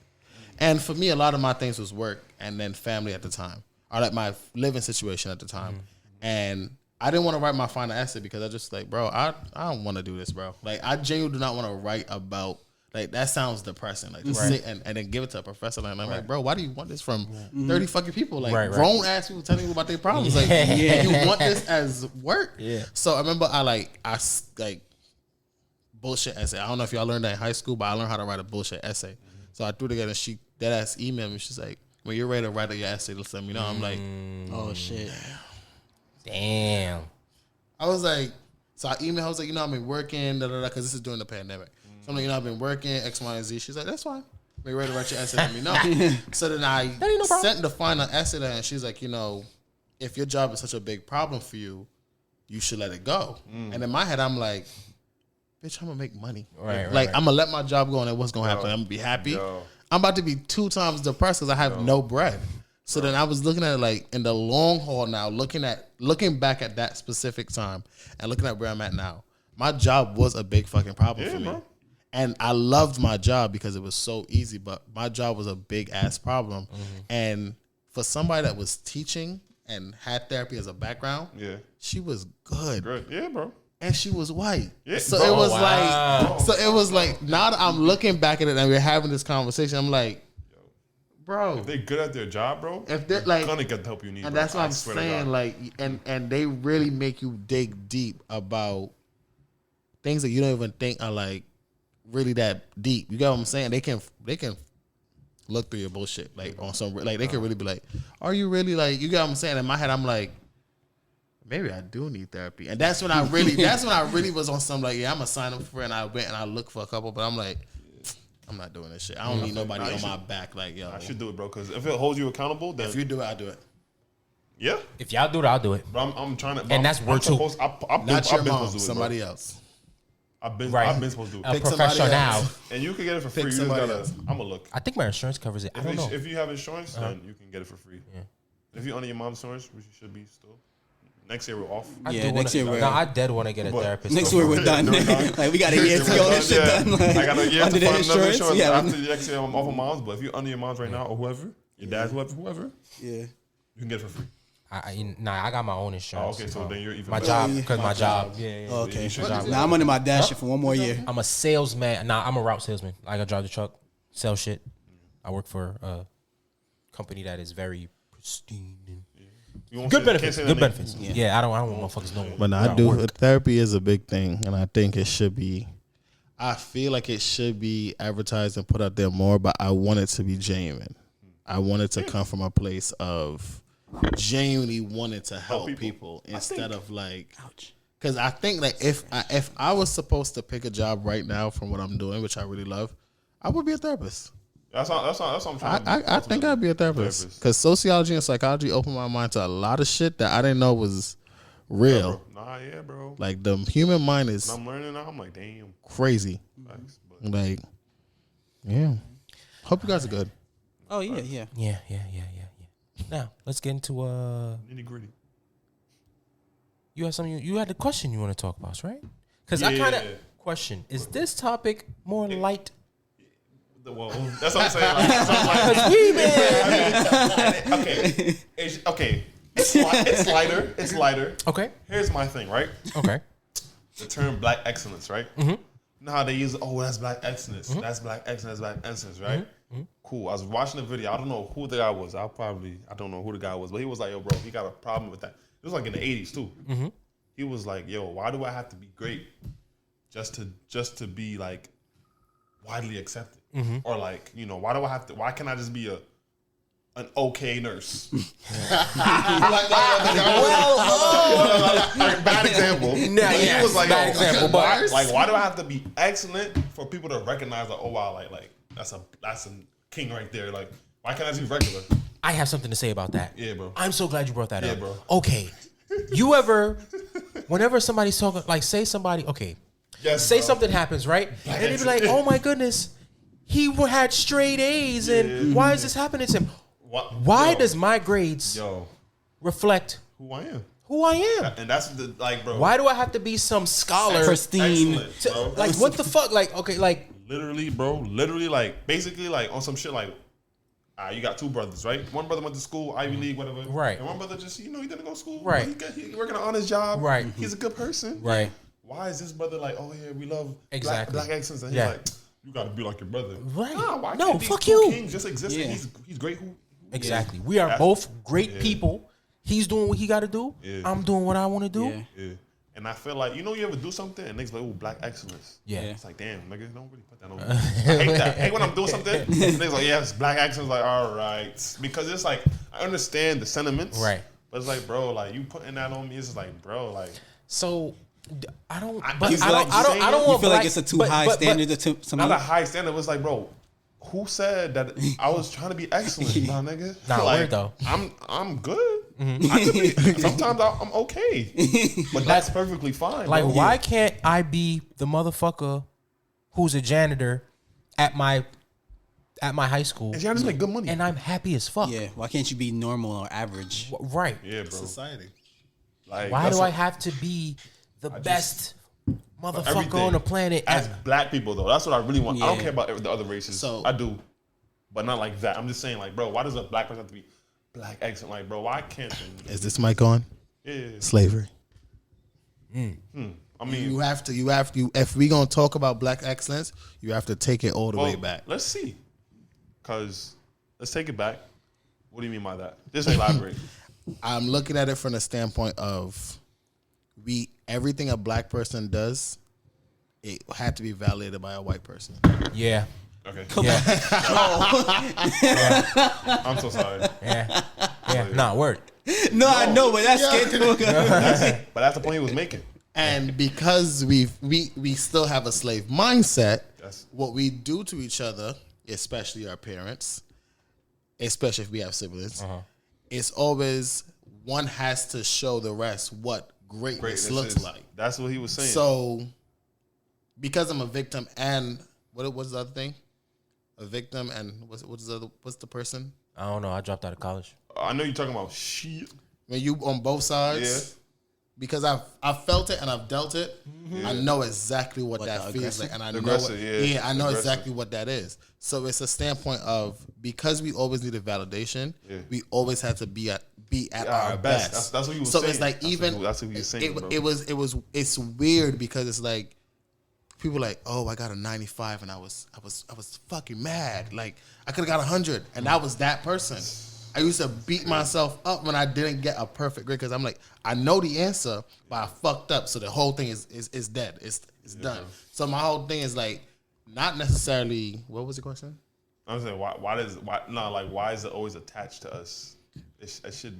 And for me, a lot of my things was work and then family at the time, or like my living situation at the time. And I didn't want to write my final essay because I just like, bro, I don't want to do this, bro. Like I genuinely do not want to write about, like that sounds depressing. Like just sit and then give it to a professor. And I'm like, bro, why do you want this from 30 fucking people? Like grown ass people telling you about their problems. Like you want this as work? Yeah. So I remember I bullshit essay. I don't know if y'all learned that in high school, but I learned how to write a bullshit essay. So I threw it together, and she dead ass emailed me. She's like, when you're ready to write your essay, just let me know. I'm like, oh shit. Damn. I was like, so I emailed, I was like, I've been working, because this is during the pandemic. So I'm like, I've been working, X, Y, and Z. She's like, that's fine. When you're ready to write your essay, let me know. So then I sent the final essay to her, and she's like, if your job is such a big problem for you, you should let it go. And in my head, I'm like, bitch, I'm gonna make money. Right, like right. I'm gonna let my job go and what's gonna happen? I'm gonna be happy. I'm about to be 2 times depressed because I have no bread. So then I was looking at it like in the long haul now, looking back at that specific time and looking at where I'm at now. My job was a big fucking problem for me. Bro. And I loved my job because it was so easy, but my job was a big ass problem. And for somebody that was teaching and had therapy as a background, she was good. Yeah, bro. And she was white. Yeah, so bro. it was like now that I'm looking back at it and we're having this conversation, I'm like, bro, if they're good at their job, bro, if they're like gonna get the help you need. And bro. that's what I'm saying. Like, and they really make you dig deep about things that you don't even think are like really that deep. You get what I'm saying? They can look through your bullshit like on some like they can really be like, are you really like, you get what I'm saying? In my head, I'm like, maybe I do need therapy. And that's when I really was on some like, yeah, I'm gonna sign up for it. And I went and I looked for a couple, but I'm like, I'm not doing this shit. I don't need nobody on my back. Like, yo, I should do it, bro. Because if it holds you accountable, then if you do it, I do it. Yeah. If y'all do it, I'll do it. But I'm trying to. And that's work too. Not your mom, somebody else. I've been supposed to do it. A professional. And you can get it for free. You just gotta. I'm gonna look. I think my insurance covers it. I don't know. If you have insurance, then you can get it for free. Yeah. If you're under your mom's insurance, which you should be still. Next year we're off. Next year we're. No, I dead want to get a therapist. Next year we're done. Like we got a year to get all this shit done. Like, I got a year to find another insurance after the next year I'm off of mom's. But if you're under your mom's right now or whoever, your dad's whoever, you can get it for free. I got my own insurance. Oh, okay, so then you're even my better. job because my job. Yeah. Okay. Now I'm under my dad shit for one more year. I'm a salesman. I'm a route salesman. Like I drive the truck, sell shit. I work for a company that is very pristine. Good benefits. Good benefits. Yeah, I don't want motherfuckers know. But I do. Therapy is a big thing, and I think it should be. I feel like it should be advertised and put out there more, but I want it to be genuine. I want it to come from a place of genuinely wanting to help people instead of like. Because I think like if I was supposed to pick a job right now from what I'm doing, which I really love, I would be a therapist. That's what I'm trying to do. I think I'd be a therapist because sociology and psychology opened my mind to a lot of shit that I didn't know was real. Yeah, bro. Like the human mind is. I'm learning now. I'm like, damn, crazy. Like, yeah. Hope you guys are good. Oh yeah. Now let's get into nitty gritty. You have something. You had a question you want to talk about, right? Because I kind of question: is this topic more light? Well, that's what I'm saying. Okay. It's lighter. It's lighter. Okay. Here's my thing, right? Okay. The term black excellence, right? Mm-hmm. You know how they use, that's black excellence. Mm-hmm. That's black excellence. That's black excellence, right? Mm-hmm. Cool. I was watching the video. I don't know who the guy was. I don't know who the guy was, but he was like, yo, bro, he got a problem with that. It was like in the 80s too. Mm-hmm. He was like, yo, why do I have to be great just to be like widely accepted? Mm-hmm. Or like, why can't I just be an okay nurse? Bad example. He was like, bad example, but why do I have to be excellent for people to recognize like, oh wow, like that's a king right there. Like, why can't I just be regular? I have something to say about that. Yeah, bro. I'm so glad you brought that up. Yeah, bro. Okay. Whenever somebody's talking, like say somebody, okay. Yes, say something happens, right? And they be like, oh my goodness. He had straight A's, and why is this happening to him? Why does my grades reflect who I am? And that's bro. Why do I have to be some scholar? Pristine. Like, what the fuck? Like, okay, like. Literally, bro. Literally, like, basically, like, on some shit, like, you got 2 brothers, right? One brother went to school, Ivy League, whatever. Right. And one brother just, he didn't go to school. Right. He working on his job. Right. He's a good person. Right. Why is this brother like, oh, yeah, we love exactly. black excellence? And he's like, you got to be like your brother. Right. Nah, why no, can't fuck these 2 you. kings just exist and he's great. Exactly. We are both great people. He's doing what he got to do. Yeah. I'm doing what I want to do. Yeah. And I feel like, you ever do something and niggas like, oh, black excellence. Yeah. It's like, damn, nigga, don't really put that on me. I hate that. I hate when I'm doing something and niggas like, yeah, it's black excellence. Like, all right. Because it's like, I understand the sentiments. Right. But it's like, bro, like, you putting that on me, it's just like, bro, like. So, I don't want. You feel like it's a too high standard to not a high standard. It was like, bro, who said that I was trying to be excellent, my nigga? Nah, like, weird though. I'm good. Sometimes I'm okay, but that's perfectly fine. Like, bro. why can't I be the motherfucker who's a janitor at my high school? And janitors make good money, and I'm happy as fuck. Yeah, why can't you be normal or average? Right. Yeah, bro. Society. Like, Why do I have to be the best motherfucker everything. on the planet? As black people, though, that's what I really want. I don't Yeah. care about the other races. So- I do, but not like that. I'm just saying, like, bro, why does a black person have to be black excellent? Like, bro, why can't they? Is this mic on? Yeah. Slavery. I mean, You have to. If we gonna talk about black excellence, you have to take it all the way back. Let's see. Cause let's take it back. What do you mean by that? Just elaborate. I'm looking at it from the standpoint of everything a black person does, it had to be validated by a white person. Yeah. Okay. Yeah. I'm so sorry. Yeah. Nah, word. No, I know, but that's But that's the point he was making. And because we still have a slave mindset, Yes. what we do to each other, especially our parents, especially if we have siblings, it's always one has to show the rest what greatness looks like. That's what he was saying. So, because I'm a victim and what's the other thing? A victim and what's the person? I don't know. I dropped out of college. I know you're talking about shit. When you on both sides, Yeah. because I've felt it and I've dealt it, I know exactly what that feels like, and I know I know exactly what that is. So it's a standpoint of because we always needed validation, we always had to be at our best. That's what you were so saying. it's like That's what you were saying. It's weird because it's like people like, oh, I got a 95 and I was fucking mad. Like I could have got 100 and I was that person. I used to beat myself up when I didn't get a perfect grade because I'm like, I know the answer, but I fucked up. So the whole thing is dead. It's done. So my whole thing is like, not necessarily. What was the question? I'm saying why is it always attached to us?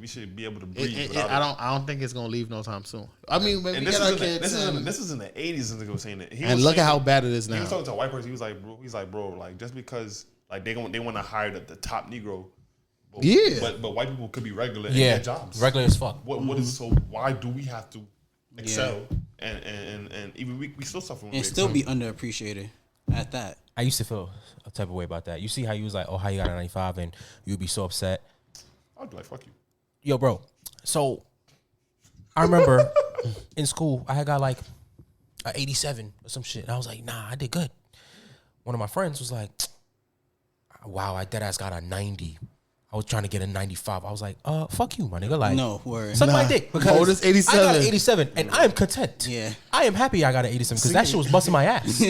We should be able to breathe. I don't think it's gonna leave no time soon. I mean, when we this get our kids, this is in the 80s. Nigga was saying it. And look at how bad it is now. He was talking to a white person. He was like, bro, like just because like they want to hire the top Negro. But white people could be regular and get jobs. Regular as fuck. What is so? Why do we have to excel and even we still suffer and still be underappreciated at that? I used to feel a type of way about that. You see how you was like, oh, how you got a 95 and you'd be so upset. I'd be like, fuck you. Yo, bro. So I remember in school I had got like an 87 or some shit. And I was like, nah, I did good. One of my friends was like, wow, I deadass got a 90. I was trying to get a 95. I was like, fuck you, my nigga. Like, no, word. Suck my dick. Because old is 87. I got an 87, and I am content. Yeah. I am happy I got an 87 because that shit was busting my ass.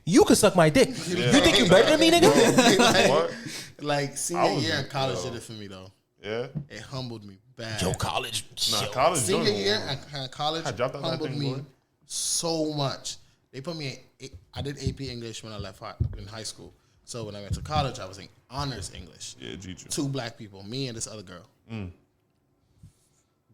You could suck my dick. Yeah. You think you better than me, nigga? What? Like senior year in college did it for me though. Yeah. It humbled me bad. Yo, college. Nah, college. Senior year in college I dropped out that humbled thing, me boy. so much. They put me in. I did AP English when I left in high school. So when I went to college, I was in honors English. Yeah, G2. 2 black people, me and this other girl.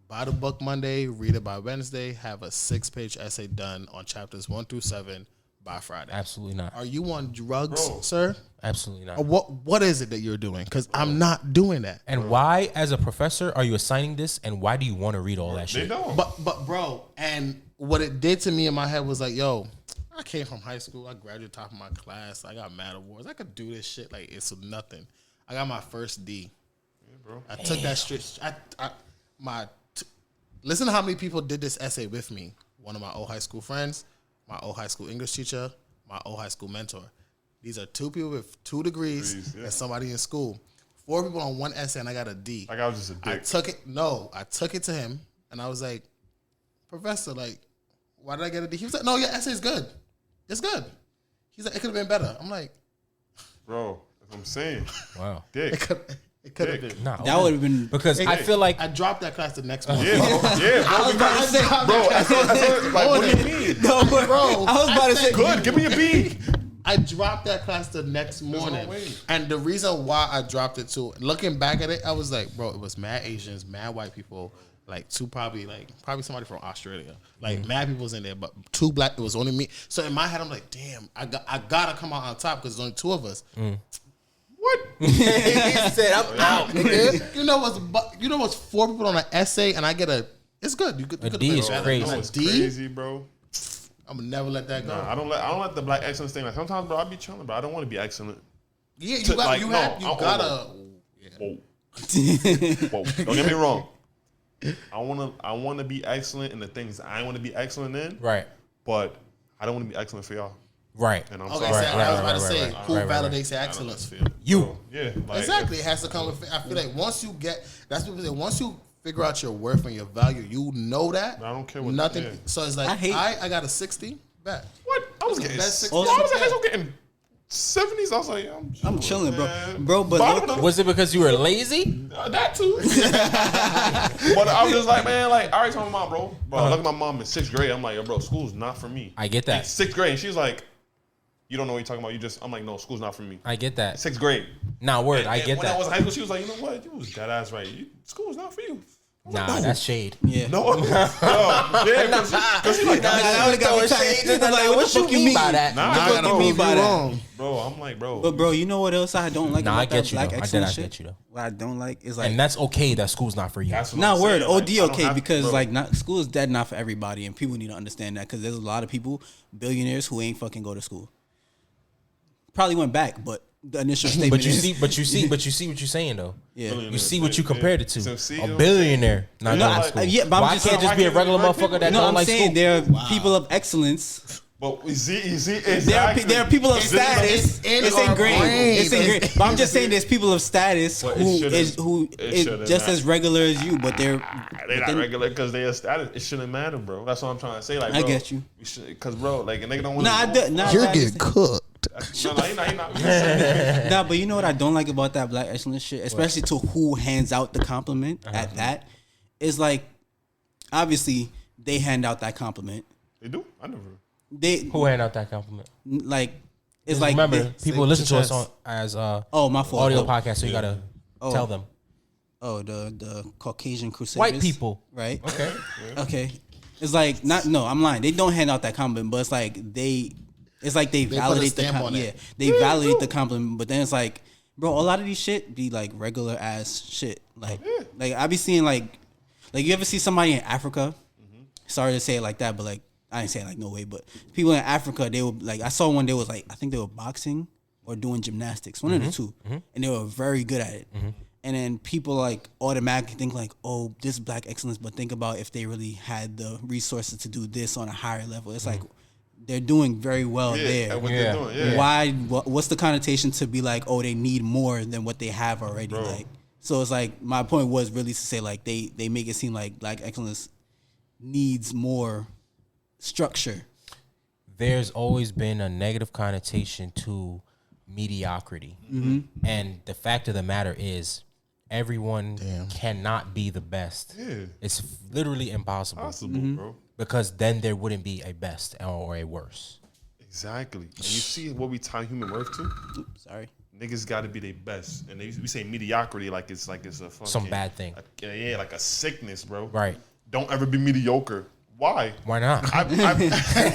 Buy the book Monday, read it by Wednesday, have a 6-page essay done on chapters 1 through 7 by Friday. Absolutely not. Are you on drugs, Bro. sir? Absolutely not. Or what is it that you're doing? Because I'm not doing that. And why, as a professor, are you assigning this? And why do you want to read all that They shit? don't. But bro, and what it did to me in my head was like, yo, I came from high school. I graduated top of my class. I got mad awards. I could do this shit like it's nothing. I got my first D. Yeah, bro. I took that straight. Listen to how many people did this essay with me. One of my old high school friends, my old high school English teacher, my old high school mentor. These are 2 people with 2 degrees and somebody in school. 4 people on 1 essay and I got a D. Like I was just a dick. I took it to him and I was like, Professor, like, why did I get a D? He was like, no, your essay's good. It's good. He's like, it could have been better. I'm like, Bro, that's what I'm saying. Wow. Dick. it could have been. Nah, That would have been because I feel like I dropped that class the next morning. Yeah, bro. Yeah, bro. I was about to say, Like, what do you mean? no, bro. bro. I was about to say, Good. Give me a B. I dropped that class the next morning. way. And the reason why I dropped it too, looking back at it, I was like, bro, it was mad Asians, mad white people, like probably somebody from Australia. Like mad people was in there, but 2 black, it was only me. So in my head, I'm like, damn, I gotta come out on top because there's only 2 of us. What? He said, I'm out, nigga. You know what's 4 people on an essay and I get a. It's good. You could a D is crazy. It's crazy, bro. I'm gonna never let that go. Nah, I don't let the black excellence thing. Like sometimes, bro, I be chilling, bro. I don't want to be excellent. Yeah, you gotta. Whoa. Whoa. Don't get me wrong. I wanna be excellent in the things I want to be excellent in. Right. But I don't want to be excellent for y'all. Right. And I'm okay, sorry. So I was about to say, who validates excellence for you? Yeah. Like, exactly. It has to come with. I feel like once you get, that's what people say. Once you figure out your worth and your value, you know that. I don't care what nothing. Yeah. So it's like I got a 60 back. What? I was getting best 60. I was in high school getting 70s. I was like, I'm chilling, bro. But was it because you were lazy? That too. But I was just like, man, like I already told my mom, bro. Look at my mom in 6th grade. I'm like, yo, bro, school's not for me. I get that. In 6th grade, and she's like, you don't know what you're talking about. I'm like, no, school's not for me. I get that. 6th grade. Nah, word. I get when that. I was in high school, she was like, you know what? You was dead ass right. School's not for you. Nah, no. That's shade. Yeah. No. Because she's like, I got shade. I'm like, what you mean by that? What you mean by that? Bro, I'm like, bro. But bro, you know what else I don't like about that black excellence shit? I get you though. What I don't like is like, and that's okay that school's not for you. Not word. OD okay because like school is dead not for everybody, and people need to understand that because there's a lot of people, billionaires who ain't fucking go to school. Probably went back, but the initial statement. But you see what you're saying though. Yeah, you see what you compared it to. So a billionaire not going to school. Yeah, but why can't just be a regular motherfucker that don't like school? There are people of excellence. But you see, exactly. There are people of status. It's ingrained. But I'm just saying, there's people of status who is just as regular as you, but they're not regular because they're status. It shouldn't matter, bro. That's what I'm trying to say. Like, bro, I get you. Because, bro, like, a nigga don't want to. You're getting cooked. Nah, but you know what I don't like about that black excellence shit, especially to who hands out the compliment at that, is like, obviously they hand out that compliment. They do? I never. Who hand out that compliment? Like, it's like remember people listen to us on as my fault. Audio podcast, so you gotta tell them. Oh, the Caucasian Crusaders, white people, right? Okay, okay. It's like I'm lying. They don't hand out that compliment, but it's like they validate the compliment. Yeah, they validate the compliment, but then it's like, bro, a lot of these shit be like regular ass shit. Like I be seeing like you ever see somebody in Africa? Sorry to say it like that, but like. I didn't say it like no way, but people in Africa, they were like, I saw one, they was like, I think they were boxing or doing gymnastics, one of the two, and they were very good at it. And then people like automatically think like, oh, this is black excellence, but think about if they really had the resources to do this on a higher level. It's like they're doing very well there. They're doing, Why? What's the connotation to be like, oh, they need more than what they have already? Bro. Like, so it's like my point was really to say like they make it seem like black excellence needs more structure. There's always been a negative connotation to mediocrity. And the fact of the matter is everyone cannot be the best. It's literally impossible. Bro. Because then there wouldn't be a best or a worse. Exactly. And you see what we tie human worth to? Sorry. Niggas got to be their best. And we say mediocrity like it's a fucking some bad thing. Like a sickness, bro. Right. Don't ever be mediocre. Why? Why not? I always said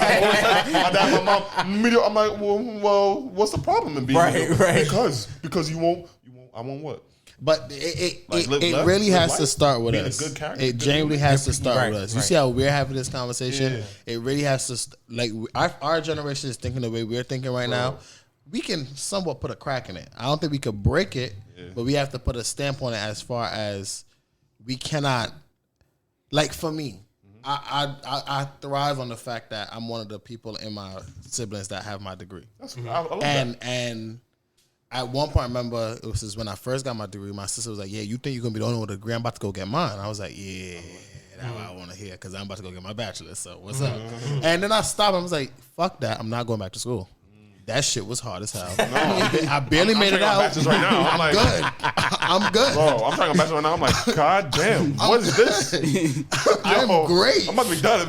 my dad, my mom, I'm like, well, what's the problem in being mediocre? Right. Because you won't. I won't what? But it really has to start with us. A good character, it genuinely has to start with us. You see how we're having this conversation? Yeah. It really has to our generation is thinking the way we're thinking right now. We can somewhat put a crack in it. I don't think we could break it, but we have to put a stamp on it as far as we cannot. Like for me, I thrive on the fact that I'm one of the people in my siblings that have my degree. I love that. And at one point, I remember it was when I first got my degree. My sister was like, "Yeah, you think you're gonna be the only one with a degree? I'm about to go get mine." I was like, "Yeah, that's what I want to hear because I'm about to go get my bachelor's. So what's up?" And then I stopped. I was like, "Fuck that! I'm not going back to school." That shit was hard as hell. I barely made it out. Right now. I'm good. I'm good. Bro, I'm talking about right now. I'm like, God damn, what is this? I'm great. I'm about to be done.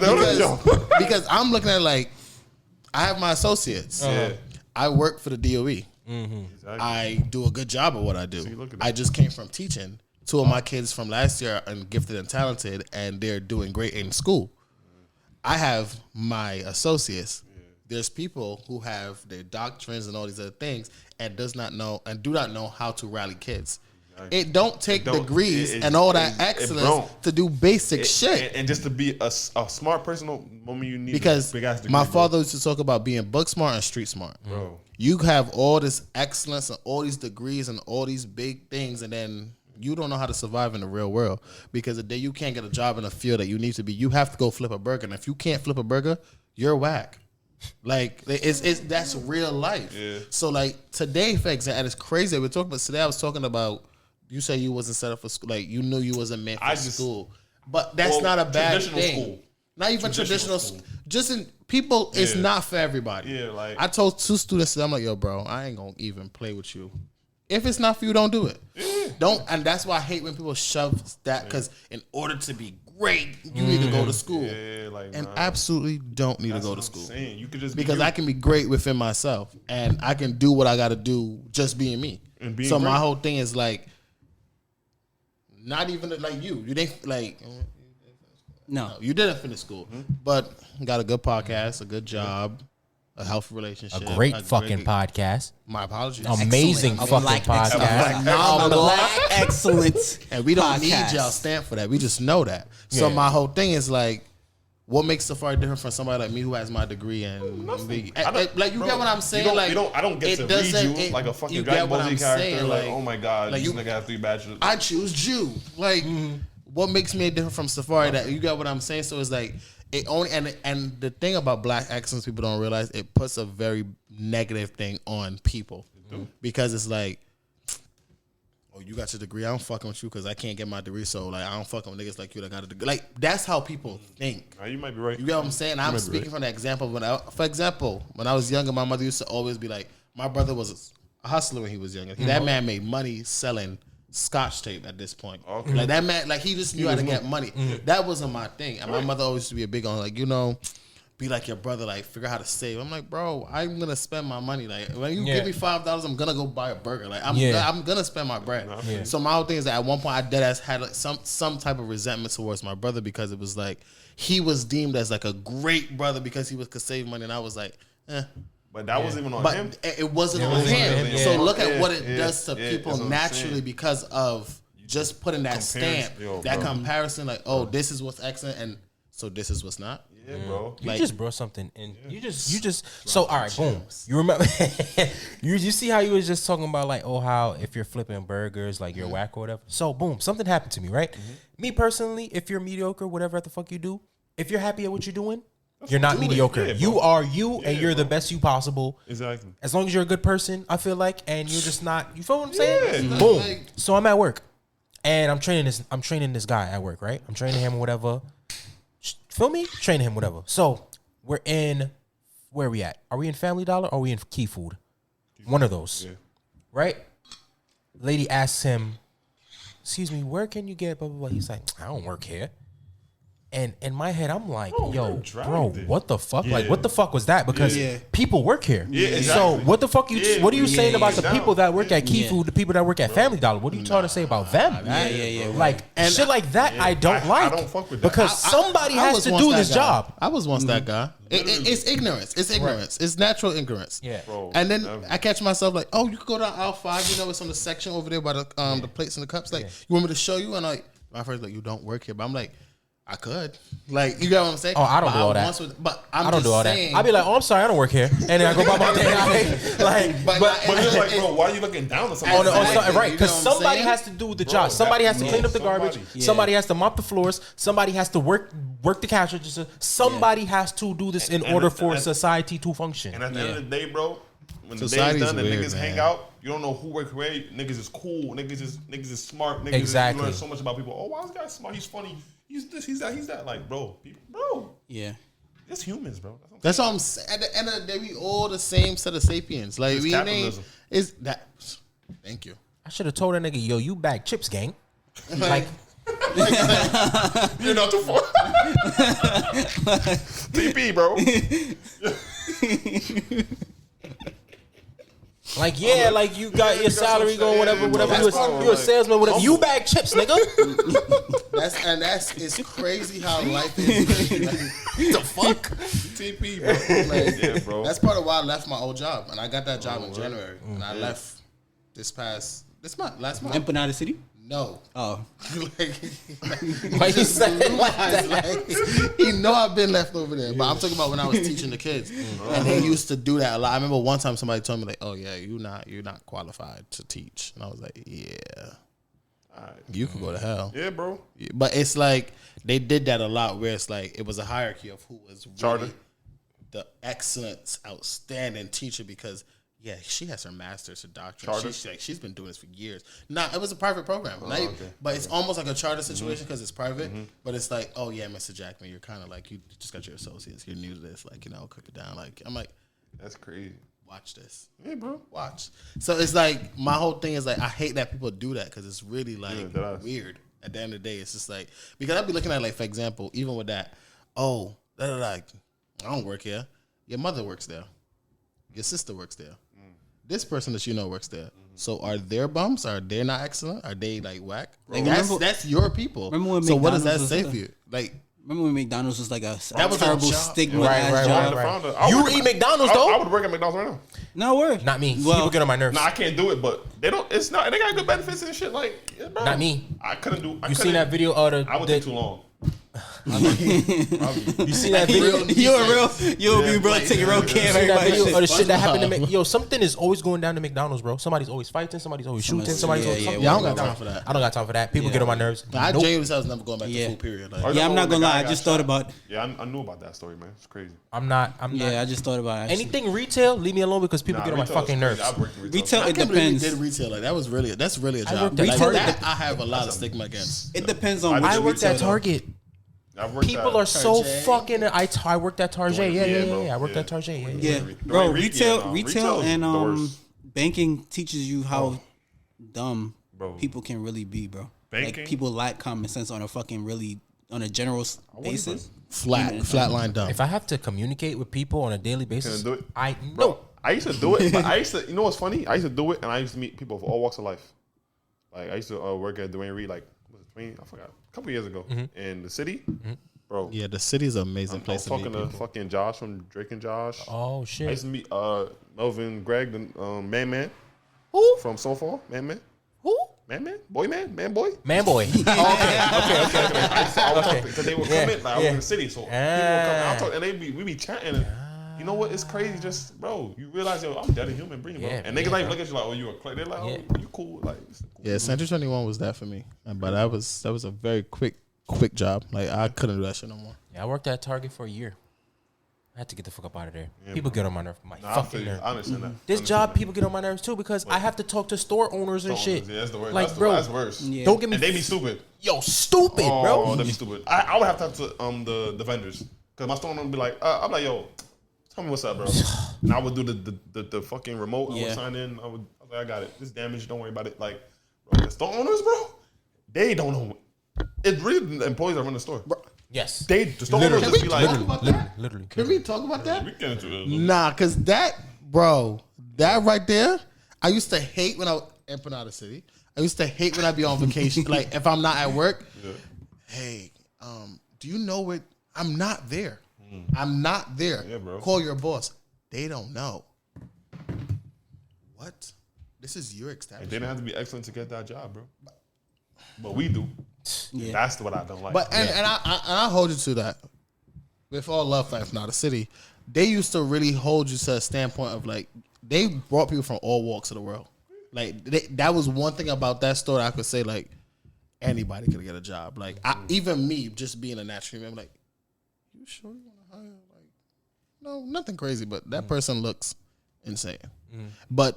Because I'm looking at like, I have my associates. I work for the DOE. Exactly. I do a good job of what I do. So I just came from teaching. 2 of my kids from last year are gifted and talented, and they're doing great in school. I have my associates. there's people who have their doctrines and all these other things and do not know how to rally kids. It don't take degrees and all that excellence to do basic shit. And just to be a smart person, you need because a big ass degree. My father used to talk about being book smart and street smart. Bro, you have all this excellence and all these degrees and all these big things, and then you don't know how to survive in the real world, because the day you can't get a job in a field that you need to be, you have to go flip a burger. And if you can't flip a burger, you're whack. Like it's that's real life. Yeah. So like today, for example, and it's crazy. We're talking about today. I was talking about, you say you wasn't set up for school, like you knew you wasn't meant for school, but that's not a bad thing. School. Not even traditional school. Just in people, it's not for everybody. Yeah, like I told 2 students, I'm like, yo, bro, I ain't gonna even play with you. If it's not for you, don't do it. Yeah. Don't, and that's why I hate when people shove that, because in order to be great, you need to go to school. Yeah, like, and absolutely don't need to go to school. You could just because I can be great within myself, and I can do what I got to do just being me. And being so great. My whole thing is like, not even like you didn't like. No, you didn't finish school, but got a good podcast, a good job, a healthy relationship, a great fucking podcast. My apologies. Amazing fucking podcast. Black excellence. And we don't need y'all stand for that. We just know that. So my whole thing is like, what makes Safari different from somebody like me who has my degree and like you get what I'm saying? I don't get to read you like a fucking Dragon Ball Z character. Like, oh my god, like this nigga has 3 bachelors. I choose Jew. Like, what makes me different from Safari? That you get what I'm saying? So it's like it only and the thing about black excellence, people don't realize, it puts a very negative thing on people because it's like, oh, you got your degree, I don't fucking with you because I can't get my degree, so like I don't fucking with niggas like you that got a degree. Like that's how people think. You might be right. You get what I'm saying? I'm speaking from the example for example, when I was younger, my mother used to always be like, my brother was a hustler when he was younger. That man made money selling Scotch tape at this point. Okay. Like that man, like he just knew how to get money. That wasn't my thing. And my mother always used to be a big on like, be like your brother, like figure out how to save. I'm like, bro, I'm gonna spend my money. Like when you give me $5, I'm gonna go buy a burger. Like I'm gonna spend my bread. Yeah. So my whole thing is that at one point I deadass had like some type of resentment towards my brother because it was like he was deemed as like a great brother because he could save money, and I was like, But that wasn't even on him. It wasn't on him. Yeah. So look at what it does to people naturally because of just putting that stamp, that comparison. Like, oh, this is what's excellent, and so this is what's not. Yeah, bro. You just brought something, and you just. So all right, boom. You remember? you see how you was just talking about like, oh, how if you're flipping burgers, like you're whack or whatever. So boom, something happened to me, right? Me personally, if you're mediocre, whatever the fuck you do, if you're happy at what you're doing. You're not mediocre. Yeah, you are you, and you're the best you possible. Exactly. As long as you're a good person, I feel like, and you're just not. You feel what I'm saying? Yeah. Boom. So I'm at work, and I'm training this guy at work, right? I'm training him or whatever. Feel me? Training him, whatever. So we're in. Where are we at? Are we in Family Dollar or are we in Key Food? One of those, right? Lady asks him, "Excuse me, where can you get blah blah blah?" He's like, "I don't work here." And in my head, I'm like, yo, bro, what the fuck? Like, what the fuck was that? Because people work here. Yeah, exactly. So what the fuck what are you saying about the people that work at Key Food, the people that work at Family Dollar? What are you trying to say about them? Like, and shit like that, I don't like. I don't fuck with that. Because somebody has to do this job. I was once that guy. It's ignorance. It's ignorance. Right. It's natural ignorance. Yeah. Bro, and then I catch myself like, oh, you could go down aisle 5. It's on the section over there by the plates and the cups. Like, you want me to show you? And my friend's like, you don't work here. But I'm like, I could. Like, you get what I'm saying? Oh, I don't do all that. But I don't do all that. I'd be like, oh, I'm sorry, I don't work here. And then I go buy my thing. But you're like, bro, why are you looking down at somebody? Right, because somebody has to do the job. Somebody has to clean up the garbage. Somebody has to mop the floors. Somebody has to work the cash register. Somebody has to do this in order for society to function. And at the end of the day, bro, when the day's done and niggas hang out, you don't know who work where. Niggas is cool. Niggas is smart. Niggas you learn so much about people. Oh, why is this guy smart? He's funny. He's this, he's that. Like, bro. Yeah. It's humans, bro. That's what I'm saying. At the end of the day, we all the same set of sapiens. Like, we ain't. Is that? Thank you. I should have told that nigga, yo, you bag chips, gang. Like. You're not too far. TP, bro. Like, yeah, like you got your salary going, whatever. You're a salesman, whatever. You bag chips, nigga. It's crazy how life is. Like, the fuck? TP, bro. Like, yeah, bro. That's part of why I left my old job, and I got that job in January, and I left last month. Empanada City? No. Oh. Why you say it like that? Like, you know I've been left over there, but I'm talking about when I was teaching the kids, and they used to do that a lot. I remember one time somebody told me like, "Oh yeah, you're not qualified to teach," and I was like, "Yeah, you could go to hell." Yeah, bro. But it's like they did that a lot, where it's like it was a hierarchy of who was really the excellent, outstanding teacher because. Yeah, she has her master's, her doctorate. She's been doing this for years. Nah, it was a private program. But it's almost like a charter situation because it's private. But it's like, oh yeah, Mr. Jackman, you're kind of like, you just got your associates. You're new to this. Like, cook it down. Like, I'm like, that's crazy. Watch this. Yeah, bro. Watch. So it's like, my whole thing is like, I hate that people do that because it's really like weird. At the end of the day, it's just like, because I'd be looking at like, for example, even with that, like, I don't work here. Your mother works there. Your sister works there. This person that you know works there. So are their bumps? Are they not excellent? Are they like whack? Like that's your people. So what does that say for you? Like, remember when McDonald's was like a terrible stigma? Right. You eat McDonald's though? I would work at McDonald's right now. No word. Not me. Well, people get on my nerves. Nah, I can't do it, but they don't. It's not. They got good benefits and shit. Like, bro, not me. I couldn't do. You seen that video of I would take too long. You see that video? You'll be bro taking real care of everybody. Or the shit that happened to me. Something is always going down to McDonald's, bro. Somebody's always fighting. Somebody's always shooting. Somebody's always. I don't got time for that. I don't got time for that. People get on my nerves. I genuinely was never going back to food. Period. Yeah, I'm not gonna lie. I just thought about. Yeah, I knew about that story, man. It's crazy. I'm not. Yeah, I just thought about it. Anything retail, leave me alone because people get on my fucking nerves. Retail, it depends. Did retail like that's really a job. Retail, I have a lot of stigma against. It depends on. I worked at Target. People are so fucking. I worked at Target. Yeah. I worked at Target. Yeah, bro. Retail and banking teaches you how dumb people can really be, bro. Banking? Like people lack common sense on a general basis. Flatline dumb. If I have to communicate with people on a daily basis, do it? I know. I used to do it, but you know what's funny? I used to do it, and I used to meet people of all walks of life. Like I used to work at Dwayne Reed, I forgot, a couple years ago in the city, bro. Yeah, the city's an amazing place to meet people. I'm talking to fucking Josh from Drake and Josh. Oh shit! I used to meet Melvin, Greg, the Man. Who? From Snowfall, Man. Who? Man, boy, Man boy. Man boy. Okay. I was talking because they were coming. Like I was in the city, so people were coming. And we be chatting. And you know what? It's crazy. Just bro, you realize I'm dead a human being, bro. And niggas like look at you like, oh, you a clay. They're like, oh, you cool. Like, yeah, Century 21 was that for me, but that was a very quick job. Like I couldn't do that shit no more. Yeah, I worked at Target for a year. I had to get the fuck up out of there. People get on my nerves. Fucking nerve. I understand that. This job, people get on my nerves too because I have to talk to store owners and shit. Yeah, that's the worst. Like, bro, that's worse. Yeah. Don't get me. And they be stupid. Yo, stupid, bro. Oh, they be stupid. I would have to talk to the vendors because my store owner would be like, I'm like, yo, tell me what's up, bro. And I would do the fucking remote. I would sign in. I was like, I got it. This damage. Don't worry about it. Like, bro, the store owners, bro, they don't know. It's really the employees that run the store, bro. Yes. They just don't just be like, literally. Can we talk about that? We can into it. Nah, because that right there, I used to hate when I was Empanada City. I used to hate when I'd be on vacation. Like, if I'm not at work, hey, do you know where? I'm not there. I'm not there. Yeah, bro. Call your boss. They don't know. What? This is your establishment. They didn't have to be excellent to get that job, bro. But we do. Yeah. That's what I don't like. But and I hold you to that. With all love for Empanada City, they used to really hold you to a standpoint of like they brought people from all walks of the world. Like that was one thing about that store that I could say like anybody could get a job. Like even me, just being a natural human, I'm like, you sure you want to hire? Like, no, nothing crazy, but that person looks insane. But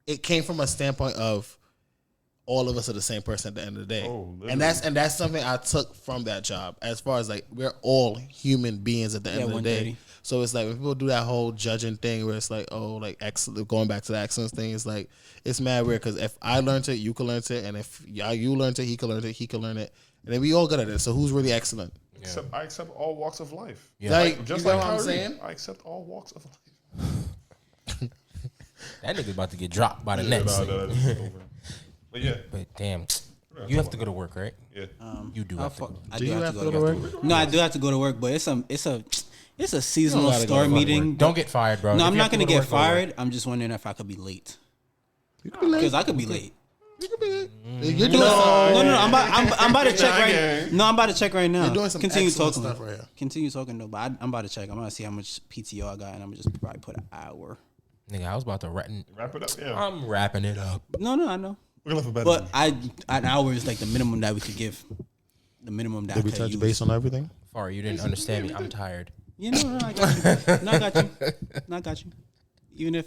it came from a standpoint of all of us are the same person at the end of the day. And that's something I took from that job. As far as like we're all human beings at the end of the day. So it's like when people do that whole judging thing where it's like, oh, like excellent, going back to the excellence thing, it's like it's mad weird because if I learned it, you can learn it, and if you learned it, he can learn it, he can learn it, and then we all good at it. So who's really excellent? I accept all walks of life. Yeah. Like, just you know what I'm saying? I accept all walks of life. That nigga about to get dropped by the Nets. But yeah. But damn. You have to go to work, right? Yeah. You do have to go. I do have to go to work. No, I do have to go to work, but it's a seasonal store meeting. Don't get fired, bro. No, I'm not gonna get fired. I'm just wondering if I could be late. You could be late. Because I could be late. You could be late. You're doing no. I'm about to check right. No, I'm about to check right now. You're doing some Continue talking. stuff right here. Continue talking though, but I'm about to check. I'm gonna see how much PTO I got, and I'm gonna just probably put an hour. Nigga, I was about to wrap it up. Yeah. I'm wrapping it up. No, I know. We're gonna better. But an hour is like the minimum that we could give. The minimum that did we touch base on everything? Fari, you didn't understand me. I'm tired. Yeah, no, I got you. No, I got you. Even if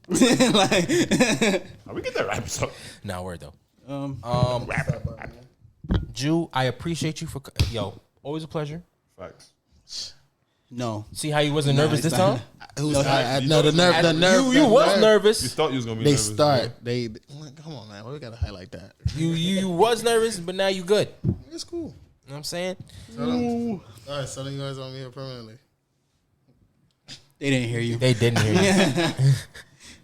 like, we get that wrapped up. Nah, word though. Wrap it up. Jew, I appreciate you for always a pleasure. Facts. No. See how you wasn't nervous this time? No, the nerve. You was nervous. You thought you was gonna be nervous. nervous. They come on, man. Why we gotta highlight that? You was nervous, but now you good. It's cool. You know what I'm saying? All right, so you guys on me here permanently. They didn't hear you. They didn't hear you.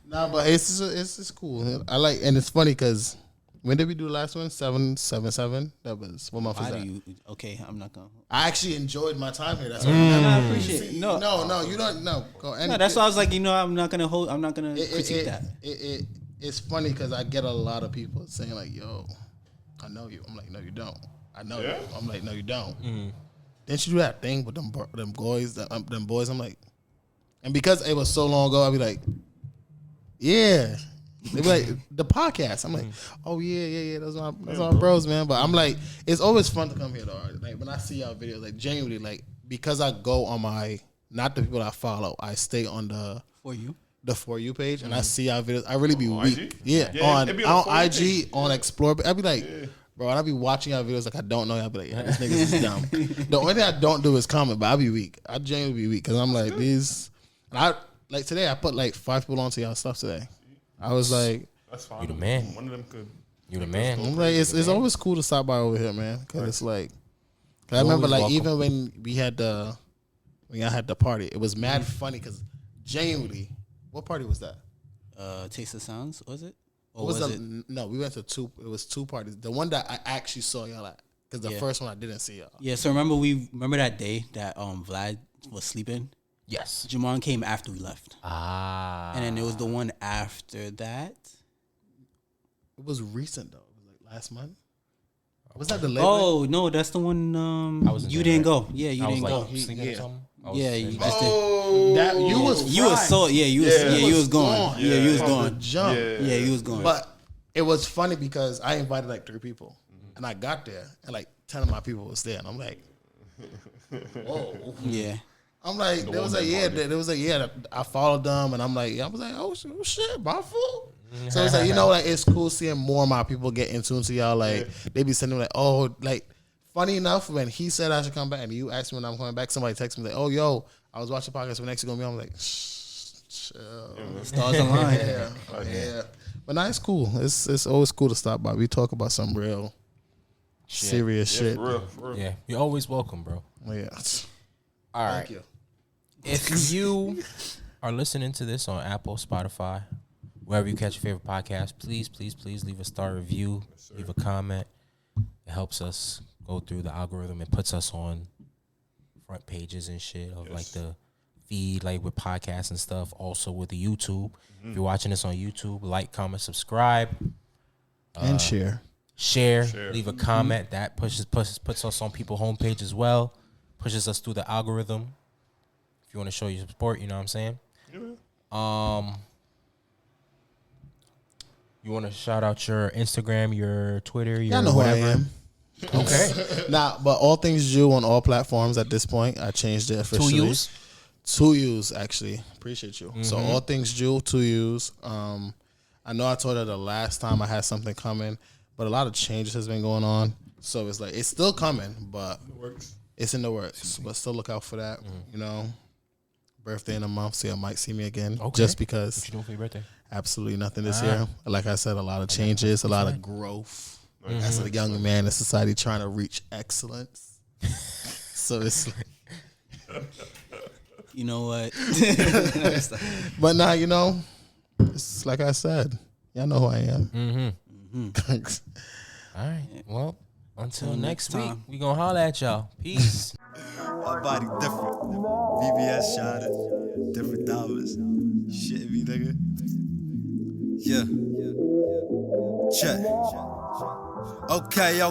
Nah, but it's cool. I like, and it's funny because when did we do the last one? 777. That was what month was that? Okay, I'm not gonna. I actually enjoyed my time here. That's why I appreciate it. No, you don't. No, go. No, that's why I was like, I'm not gonna critique that. It's funny because I get a lot of people saying like, "Yo, I know you." I'm like, "No, you don't." I know you. I'm like, "No, you don't." Mm-hmm. Then she do that thing with them boys. Them boys. I'm like, and because it was so long ago, I'd be like, "Yeah." They be like, the podcast. I'm like, oh yeah. Those are my bros, man. But I'm like, it's always fun to come here though. Like when I see y'all videos, like genuinely, like because I go on my not the people I follow, I stay on the For You page, and I see y'all videos. I really be weak. IG? Yeah, on IG, on Explore. I'd be like, bro, and I be watching y'all videos like I don't know. I'll be like, yeah, this niggas is dumb. The only thing I don't do is comment, but I be weak. I genuinely be weak because I'm like these. And I like today. I put like 5 people onto y'all stuff today. I was like, that's fine. You the man. One of them could. You the man. I'm like, it's always cool to stop by over here, man. Because it's like, I remember like welcome. Even when I had the party, it was mad funny because genuinely, what party was that? Taste of Sounds, was it? Or was it? No, we went to two. It was 2 parties. The one that I actually saw y'all at, because the first one I didn't see y'all. Yeah, so remember that day that Vlad was sleeping? Yes. Jamon came after we left. Ah. And then it was the one after that. It was recent though. It was like last month. Was that the late? Oh no, that's the one. You didn't go. Yeah, you didn't go. Yeah, you just did. You was so you was gone. Yeah, you was gone. Yeah, you was gone. Yeah, you was gone. But it was funny because I invited like 3 people, and I got there, and like 10 of my people was there, and I'm like, whoa. Yeah. I'm like, there was like, I followed them, and I'm like, I was like, oh shit, my fault. So it's like, like it's cool seeing more of my people get in tune to y'all. Like they be sending like, oh, like funny enough, when he said I should come back, and you asked me when I'm coming back, somebody texted me like, oh yo, I was watching podcast when next you gonna be. I'm like, chill. Stars align. Yeah. But nah, it's cool. It's always cool to stop by. We talk about some real serious shit. For real. Yeah, you're always welcome, bro. Yeah. All right. Thank you. If you are listening to this on Apple, Spotify, wherever you catch your favorite podcast, please leave a star review, leave a comment. It helps us go through the algorithm. It puts us on front pages and shit of like the feed, like with podcasts and stuff. Also with the YouTube. If you're watching this on YouTube, like, comment, subscribe, and share. Leave a comment. That puts us on people's homepage as well. Pushes us through the algorithm. If you want to show your support, you know what I'm saying? Yeah. You want to shout out your Instagram, your Twitter, your know whatever? Who I am. Okay. But all things Jew on all platforms at this point. I changed it officially. 2 U's actually. Appreciate you. Mm-hmm. So all things Jew, 2 U's. I know I told her the last time I had something coming, but a lot of changes has been going on. So it's like it's still coming, but it's in the works. But still look out for that. You know. Birthday in a month, so you might see me again. Okay. Just because. What you doing for your birthday? Absolutely nothing this year. Like I said, a lot of changes, a lot of growth. As a young man in society trying to reach excellence. So it's like, you know what? But now, it's like I said, y'all know who I am. Mm-hmm. All right. Well, until next week, we gonna holler at y'all. Peace. My body different. VBS shot it. Different dollars. Shit me, nigga. Yeah. Check. Okay.